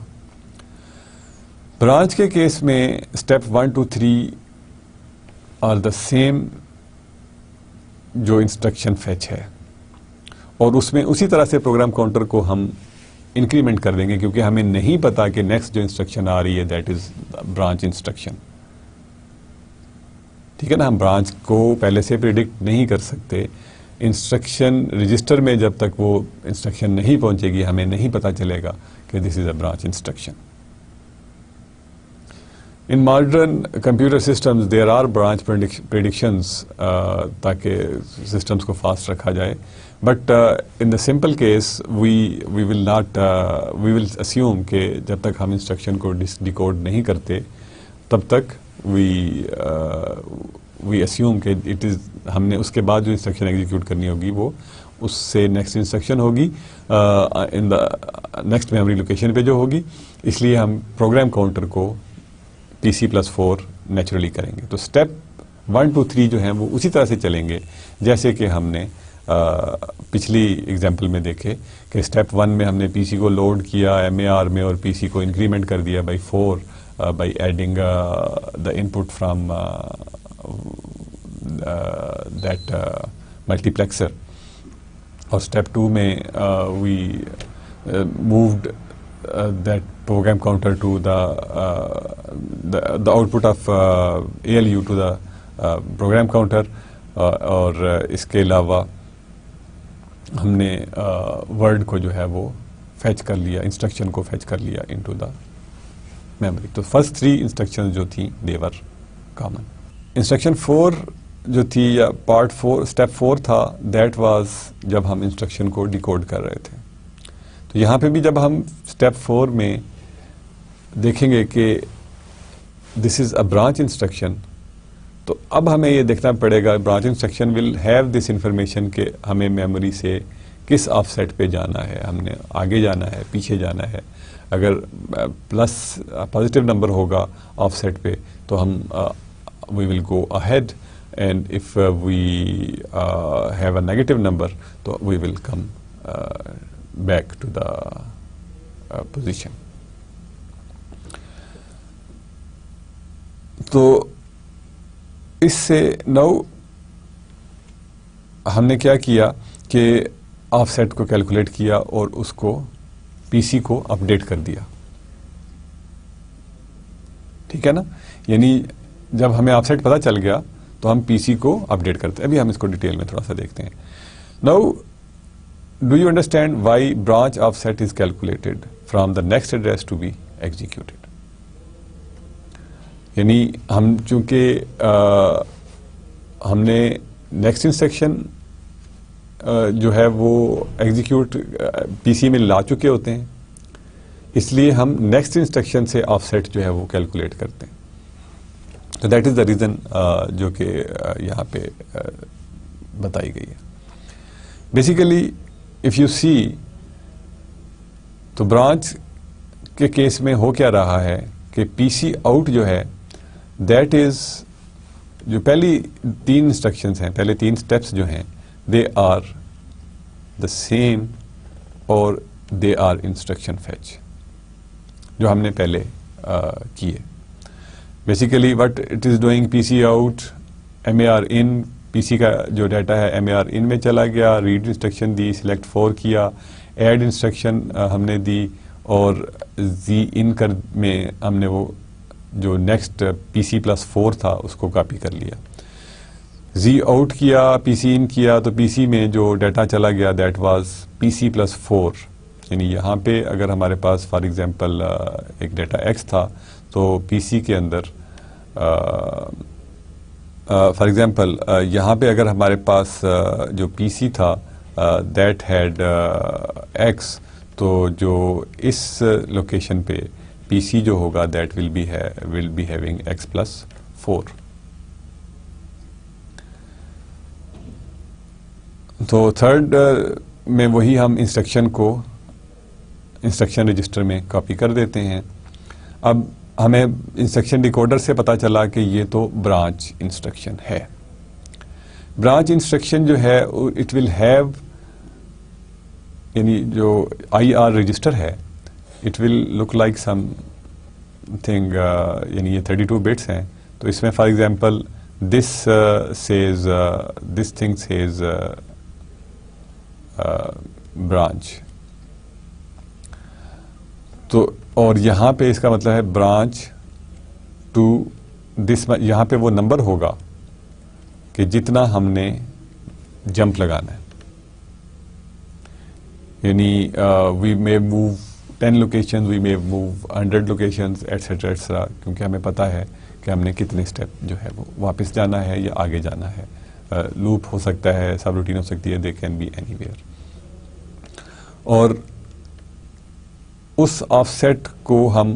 برانچ کے کیس میں اسٹیپ 1 2 3 آر دا سیم جو انسٹرکشن فیچ ہے اور اس میں اسی طرح سے پروگرام کاؤنٹر کو ہم انکریمنٹ کر دیں گے کیونکہ ہمیں نہیں پتا کہ نیکسٹ جو انسٹرکشن آ رہی ہے دیٹ از برانچ انسٹرکشن. ٹھیک ہے نا. ہم برانچ کو پہلے سے پریڈکٹ نہیں کر سکتے. انسٹرکشن رجسٹر میں جب تک وہ انسٹرکشن نہیں پہنچے گی ہمیں نہیں پتا چلے گا کہ this is a branch instruction. In modern computer systems there are branch predictions تاکہ سسٹمز کو فاسٹ رکھا جائے. But in the simple case we will assume کہ جب تک ہم انسٹرکشن کو ڈیکوڈ نہیں کرتے تب تک وی اسیوم کہ اٹ از ہم نے اس کے بعد جو انسٹرکشن ایگزیکیوٹ کرنی ہوگی وہ اس سے نیکسٹ انسٹرکشن ہوگی ان دا نیکسٹ میموری لوکیشن پہ جو ہوگی. اس لیے ہم پروگرام کاؤنٹر کو PC+4 نیچرلی کریں گے. تو اسٹیپ 1 2 3 جو ہیں وہ اسی طرح سے چلیں گے جیسے کہ ہم نے پچھلی ایگزامپل میں دیکھے کہ اسٹیپ 1 میں ہم نے پی سی کو لوڈ کیا ایم اے آر میں اور پی سی کو انکریمنٹ کر دیا by 4 by adding the input from that multiplexer. اور اسٹیپ 2 میں we moved that program counter to the output of ALU to the program counter. اور اس کے علاوہ ہم نے ورڈ کو جو ہے وہ فیچ کر لیا, انسٹرکشن کو فیچ کر لیا انٹو دا میموری. تو فرسٹ 3 انسٹرکشن جو تھیں دے ور کامن. انسٹرکشن 4 جو تھی یا پارٹ 4 اسٹیپ 4 تھا, دیٹ واز جب ہم انسٹرکشن کو ڈیکوڈ کر رہے تھے. تو یہاں پہ بھی جب ہم اسٹیپ 4 میں دیکھیں گے کہ this is a branch instruction, تو اب ہمیں یہ دیکھنا پڑے گا branch instruction will have this information کہ ہمیں میموری سے کس آف سیٹ پہ جانا ہے, ہم نے آگے جانا ہے پیچھے جانا ہے. اگر پلس پازیٹیو نمبر ہوگا آف سیٹ پہ تو ہم we will go ahead, and if we have a negative number تو we will come back to the position. تو اس سے نو ہم نے کیا کیا کہ آف سیٹ کو کیلکولیٹ کیا اور اس کو پی سی کو اپڈیٹ کر دیا. ٹھیک ہے نا, یعنی جب ہمیں آف سیٹ پتہ چل گیا تو ہم پی سی کو اپڈیٹ کرتے ہیں. ابھی ہم اس کو ڈیٹیل میں تھوڑا سا دیکھتے ہیں. نو do you understand why branch offset is calculated from the next address to be executed? یعنی ہم چونکہ ہم نے نیکسٹ انسٹرکشن جو ہے وہ ایگزیکیوٹ پی سی میں لا چکے ہوتے ہیں, اس لیے ہم نیکسٹ انسٹرکشن سے آف سیٹ جو ہے وہ کیلکولیٹ کرتے ہیں. تو دیٹ از دا ریزن جو کہ یہاں پہ بتائی گئی ہے. بیسیکلی اف یو سی, تو برانچ کے کیس میں ہو کیا رہا ہے کہ پی سی آؤٹ جو ہے دیٹ از جو پہلی 3 انسٹرکشنز ہیں, پہلے 3 اسٹیپس جو ہیں دے آر دا سیم اور دے آر انسٹرکشن فیچ جو ہم نے پہلے کیے. Basically what it is doing, P C out M A R in, P C کا جو ڈیٹا ہے ایم اے آر ان میں چلا گیا, ریڈ انسٹرکشن دی, سلیکٹ 4 کیا, ایڈ انسٹرکشن ہم نے دی, اور زی ان کر میں ہم نے وہ جو نیکسٹ پی سی پلس 4 تھا اس کو کاپی کر لیا. زی آؤٹ کیا, پی سی ان کیا, تو پی سی میں جو ڈیٹا چلا گیا that was P C plus 4. یعنی یہاں پہ اگر ہمارے پاس فار ایگزامپل ایک ڈیٹا ایکس تھا تو پی سی کے اندر فار ایگزامپل یہاں پہ اگر ہمارے پاس جو پی سی تھا دیٹ ہیڈ ایکس, تو جو اس لوکیشن پہ پی سی جو ہوگا that will be having X plus 4. تو تھرڈ میں وہی ہم انسٹرکشن کو انسٹرکشن رجسٹر میں کاپی کر دیتے ہیں. اب ہمیں انسٹرکشن ڈیکوڈر سے پتا چلا کہ یہ تو برانچ انسٹرکشن ہے. برانچ انسٹرکشن جو ہے اٹ ول ہیو, یعنی جو آئی آر رجسٹر ہے it will look like something, یعنی یہ 32 بٹس ہیں. تو اس میں for example this says this thing says branch, تو اور یہاں پہ اس کا مطلب ہے برانچ ٹو دس, یہاں پہ وہ نمبر ہوگا کہ جتنا ہم نے جمپ لگانا ہے. یعنی وی مے موو 10 لوکیشن, وی مے موو 100 لوکیشنز ایٹسٹرا ایٹسٹرا, کیونکہ ہمیں پتا ہے کہ ہم نے کتنے اسٹیپ جو ہے وہ واپس جانا ہے یا آگے جانا ہے. لوپ ہو سکتا ہے, سب روٹین ہو سکتی ہے, they can be anywhere. اور اس آف سیٹ کو ہم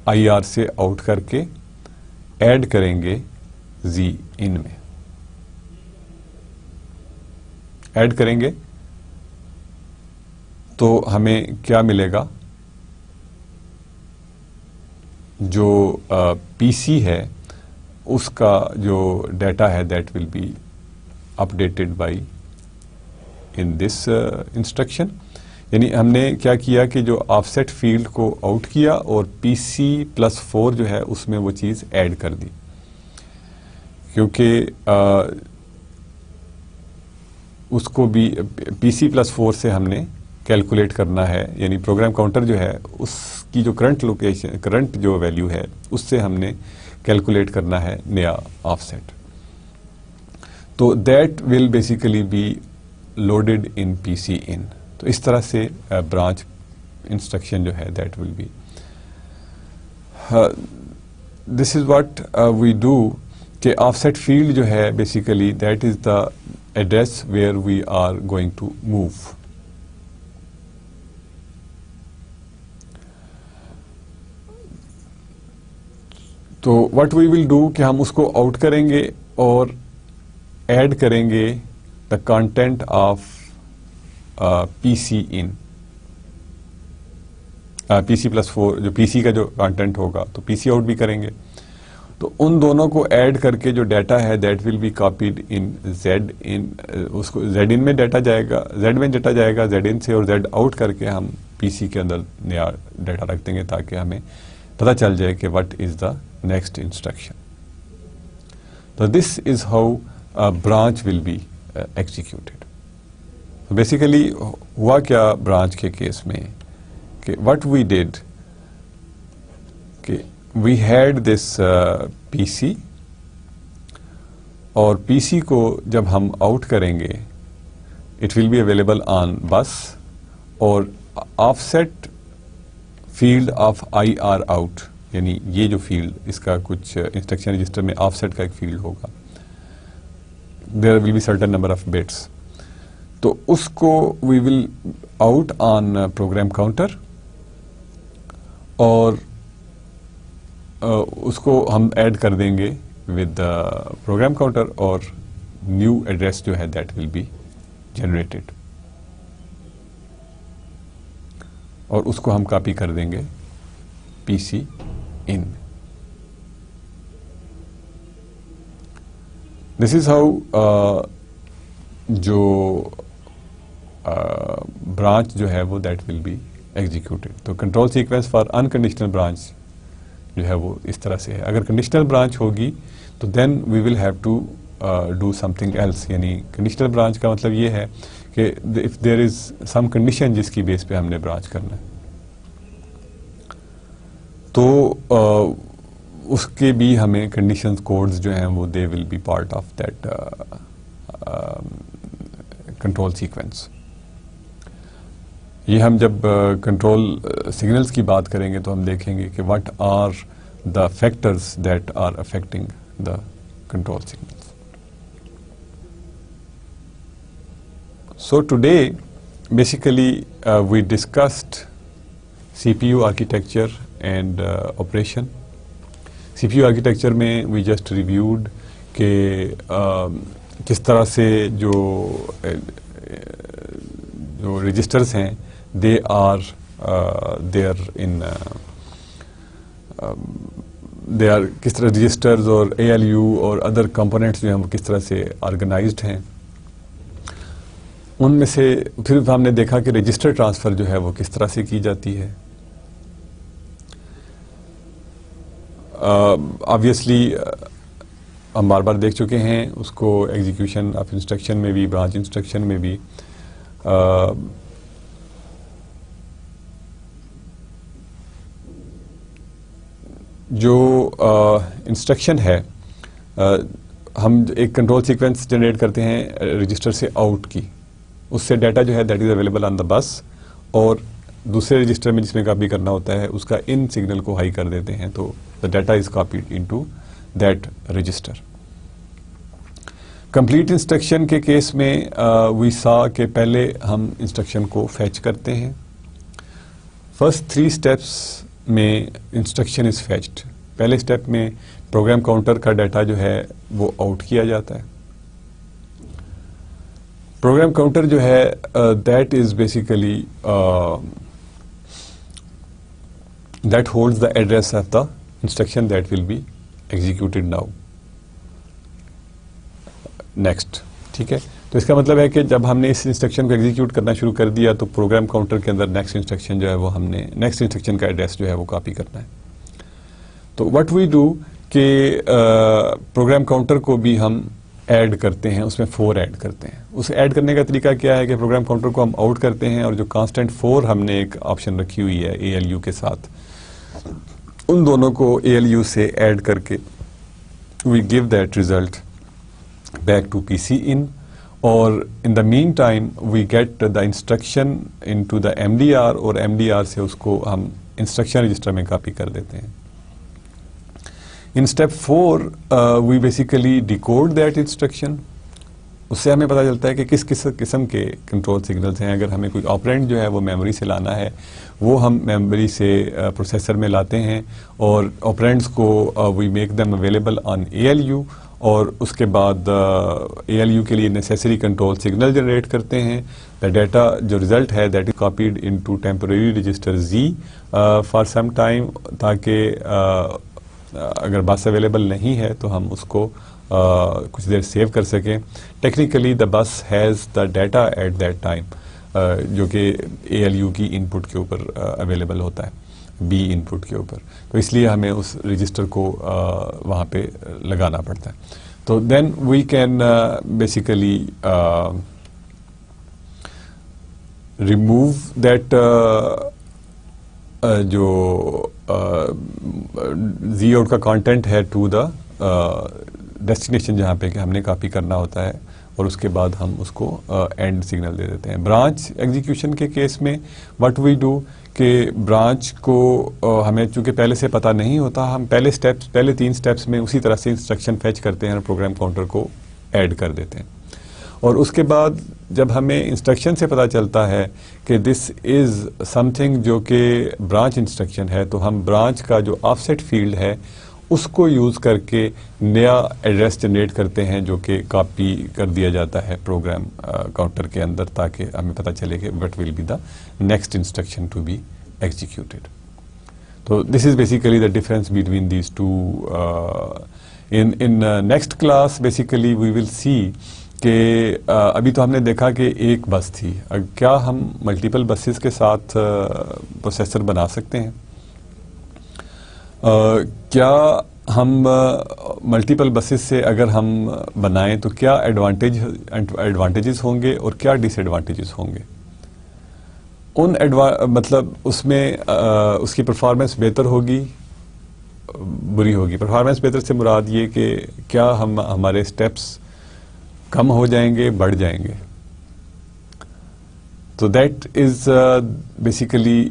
آئی آر سے آؤٹ کر کے ایڈ کریں گے زی ان میں, ایڈ کریں گے تو ہمیں کیا ملے گا, جو پی سی ہے اس کا جو ڈیٹا ہے that will be updated by in this instruction. یعنی ہم نے کیا کیا کہ جو آف سیٹ فیلڈ کو آؤٹ کیا اور PC+4 جو ہے اس میں وہ چیز ایڈ کر دی، کیونکہ اس کو بھی PC+4 سے ہم نے کیلکولیٹ کرنا ہے، یعنی پروگرام کاؤنٹر جو ہے اس کی جو کرنٹ جو ویلیو ہے اس سے ہم نے کیلکولیٹ کرنا ہے نیا آف سیٹ. تو that will basically be loaded in PC in. تو اس طرح سے برانچ انسٹرکشن جو ہے that will be this is what we do کہ آف سیٹ فیلڈ جو ہے basically that is the address where we are going to move. تو واٹ وی ول ڈو کہ ہم اس کو آؤٹ کریں گے اور ایڈ کریں گے the content of PC in. PC+4 جو PC کا جو کانٹینٹ ہوگا تو PC آؤٹ بھی کریں گے. تو ان دونوں کو ایڈ کر کے جو ڈیٹا ہے that will be copied in Z in. اس کو Z in میں ڈیٹا جائے گا، Z میں ڈیٹا جائے گا Z in سے، اور Z آؤٹ کر کے ہم PC کے اندر نیا ڈیٹا رکھ دیں گے تاکہ ہمیں پتہ چل جائے کہ what is the next instruction. تو this is how branch will be executed. Basically ہوا کیا برانچ کے کیس میں کہ وٹ وی ڈیڈ کہ وی ہیڈ دس PC، اور PC کو جب ہم آؤٹ کریں گے it will be available on bus, اور offset field of IR out, یعنی یہ جو فیلڈ اس کا کچھ انسٹرکشن رجسٹر میں آف سیٹ کا ایک فیلڈ ہوگا، there will be certain number of bits. تو اس کو we will out on program counter, اور اس کو ہم ایڈ کر دیں گے ود پروگرام کاؤنٹر، اور نیو ایڈریس جو ہے دیٹ ول بی جنریٹڈ، اور اس کو ہم کاپی کر دیں گے PC in. This is how جو برانچ جو ہے وہ دیٹ ول بی ایگزیکیوٹیڈ. تو control sequence for unconditional branch جو ہے وہ اس طرح سے ہے. اگر کنڈیشنل برانچ ہوگی تو then we will have to do something else. یعنی کنڈیشنل برانچ کا مطلب یہ ہے کہ if there is some condition جس کی بیس پہ ہم نے برانچ کرنا ہے تو اس کے بھی ہمیں کنڈیشنز کوڈز جو ہیں وہ they will be part of that control sequence. یہ ہم جب کنٹرول سگنلز کی بات کریں گے تو ہم دیکھیں گے کہ what are the factors that are affecting the control signals. So today basically we discussed CPU architecture and operation. CPU architecture میں وی جسٹ ریویوڈ کہ کس طرح سے جو رجسٹرز ہیں دے آر کس طرح رجسٹرز اور ALU اور ادر کمپوننٹس جو ہیں وہ کس طرح سے آرگنائزڈ ہیں. ان میں سے پھر ہم نے دیکھا کہ رجسٹر ٹرانسفر جو ہے وہ کس طرح سے کی جاتی ہے. آبویسلی ہم بار بار دیکھ چکے ہیں اس کو ایگزیکیوشن آف انسٹرکشن میں بھی، برانچ انسٹرکشن میں بھی. جو انسٹرکشن ہے ہم ایک کنٹرول سیکوینس جنریٹ کرتے ہیں رجسٹر سے آؤٹ کی، اس سے ڈیٹا جو ہے that is available on the bus, اور دوسرے رجسٹر میں جس میں کاپی کرنا ہوتا ہے اس کا ان سگنل کو ہائی کر دیتے ہیں تو the data is copied into that register. Complete instruction کے کیس میں وی سا کہ پہلے ہم انسٹرکشن کو فیچ کرتے ہیں. فرسٹ 3 اسٹیپس میں انسٹرکشن از فیچڈ. پہلے اسٹیپ میں پروگرام کاؤنٹر کا ڈیٹا جو ہے وہ آؤٹ کیا جاتا ہے. پروگرام کاؤنٹر جو ہے that is basically that holds the address of the instruction that will be executed now. Next ٹھیک ہے. تو اس کا مطلب ہے کہ جب ہم نے اس انسٹرکشن کو ایگزیکیوٹ کرنا شروع کر دیا تو پروگرام کاؤنٹر کے اندر نیکسٹ انسٹرکشن جو ہے وہ ہم نے نیکسٹ انسٹرکشن کا ایڈریس جو ہے وہ کاپی کرنا ہے. تو وٹ وی ڈو کہ پروگرام کاؤنٹر کو بھی ہم ایڈ کرتے ہیں, اس میں 4 ایڈ کرتے ہیں. اس ایڈ کرنے کا طریقہ کیا ہے کہ پروگرام کاؤنٹر کو ہم آؤٹ کرتے ہیں اور جو کانسٹنٹ 4 ہم نے ایک آپشن رکھی ہوئی ہے ALU کے ساتھ, ان دونوں کو ALU سے ایڈ کر کے we give that result back to PC in, اور in the meantime we get the instruction into the MDR, اور MDR سے اس کو ہم انسٹرکشن رجسٹر میں کاپی کر دیتے ہیں. In step 4 we basically decode that instruction. اس سے ہمیں پتہ چلتا ہے کہ کس قسم کے کنٹرول سگنلز ہیں. اگر ہمیں کوئی آپرینٹ جو ہے وہ میموری سے لانا ہے وہ ہم میموری سے پروسیسر میں لاتے ہیں, اور آپرینٹس کو we make them available on ALU, اور اس کے بعد ALU کے لیے نیسیسری کنٹرول سگنل جنریٹ کرتے ہیں. دا ڈیٹا جو ریزلٹ ہے that is copied into temporary register Z for some time, تاکہ اگر بس اویلیبل نہیں ہے تو ہم اس کو کچھ دیر سیو کر سکیں. Technically the bus has the data at that time, جو کہ ALU کی ان پٹ کے اوپر اویلیبل ہوتا ہے, B ان پٹ کے اوپر, تو اس لیے ہمیں اس رجسٹر کو وہاں پہ لگانا پڑتا ہے. تو then we can basically remove that جو Z آؤٹ کا کانٹینٹ ہے ٹو دا ڈیسٹینیشن جہاں پہ کہ ہم نے کاپی کرنا ہوتا ہے, اور اس کے بعد ہم اس کو اینڈ سگنل دے دیتے ہیں. برانچ ایگزیکیوشن کے کیس میں وٹ وی ڈو کہ برانچ کو ہمیں چونکہ پہلے سے پتہ نہیں ہوتا, ہم پہلے 3 اسٹیپس میں اسی طرح سے انسٹرکشن فیچ کرتے ہیں اور پروگرام کاؤنٹر کو ایڈ کر دیتے ہیں. اور اس کے بعد جب ہمیں انسٹرکشن سے پتہ چلتا ہے کہ دس از سم تھنگ جو کہ برانچ انسٹرکشن ہے, تو ہم برانچ کا جو آف سیٹ فیلڈ ہے اس کو یوز کر کے نیا ایڈریس جنریٹ کرتے ہیں جو کہ کاپی کر دیا جاتا ہے پروگرام کاؤنٹر کے اندر, تاکہ ہمیں پتہ چلے کہ what will be the next instruction to be executed. تو this is basically the difference between these two. In next class basically we will see کہ ابھی تو ہم نے دیکھا کہ ایک بس تھی, کیا ہم ملٹیپل بسز کے ساتھ پروسیسر بنا سکتے ہیں؟ کیا ہم ملٹیپل بسز سے اگر ہم بنائیں تو کیا ایڈوانٹیجز ہوں گے اور کیا ڈس ایڈوانٹیجز ہوں گے؟ مطلب اس میں اس کی پرفارمنس بہتر ہوگی, بری ہوگی. پرفارمنس بہتر سے مراد یہ کہ کیا ہمارے اسٹیپس کم ہو جائیں گے, بڑھ جائیں گے. تو that is basically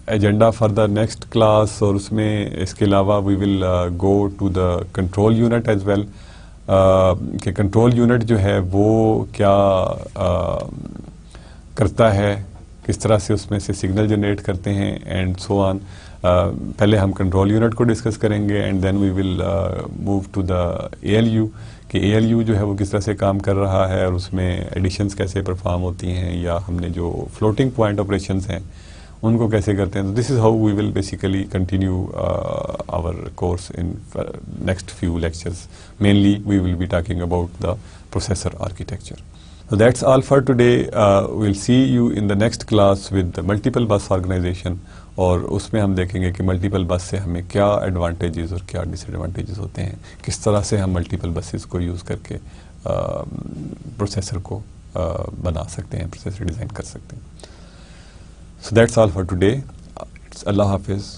agenda for the next class, اور اس میں اس کے علاوہ we will go to the control unit as well, کہ کنٹرول یونٹ جو ہے وہ کیا کرتا ہے, کس طرح سے اس میں سے سگنل جنریٹ کرتے ہیں, اینڈ سو آن. پہلے ہم کنٹرول یونٹ کو ڈسکس کریں گے, and then we will move to the ALU, کہ ALU جو ہے وہ کس طرح سے کام کر رہا ہے, اور اس میں ایڈیشنز کیسے پرفارم ہوتی ہیں, یا ہم نے جو فلوٹنگ پوائنٹ آپریشنز ہیں ان کو کیسے کرتے ہیں. This is how we will basically continue our course in next few lectures. Mainly we will be talking about the processor architecture. So that's all for today. We'll see you in the next class with the multiple bus organization, اور اس میں ہم دیکھیں گے کہ multiple بس سے ہمیں کیا ایڈوانٹیجز اور کیا ڈس ایڈوانٹیجز ہوتے ہیں, کس طرح سے ہم ملٹیپل بسز کو یوز کر کے پروسیسر کو بنا سکتے ہیں, پروسیسر ڈیزائن کر سکتے ہیں. So that's all for today. اللہ حافظ.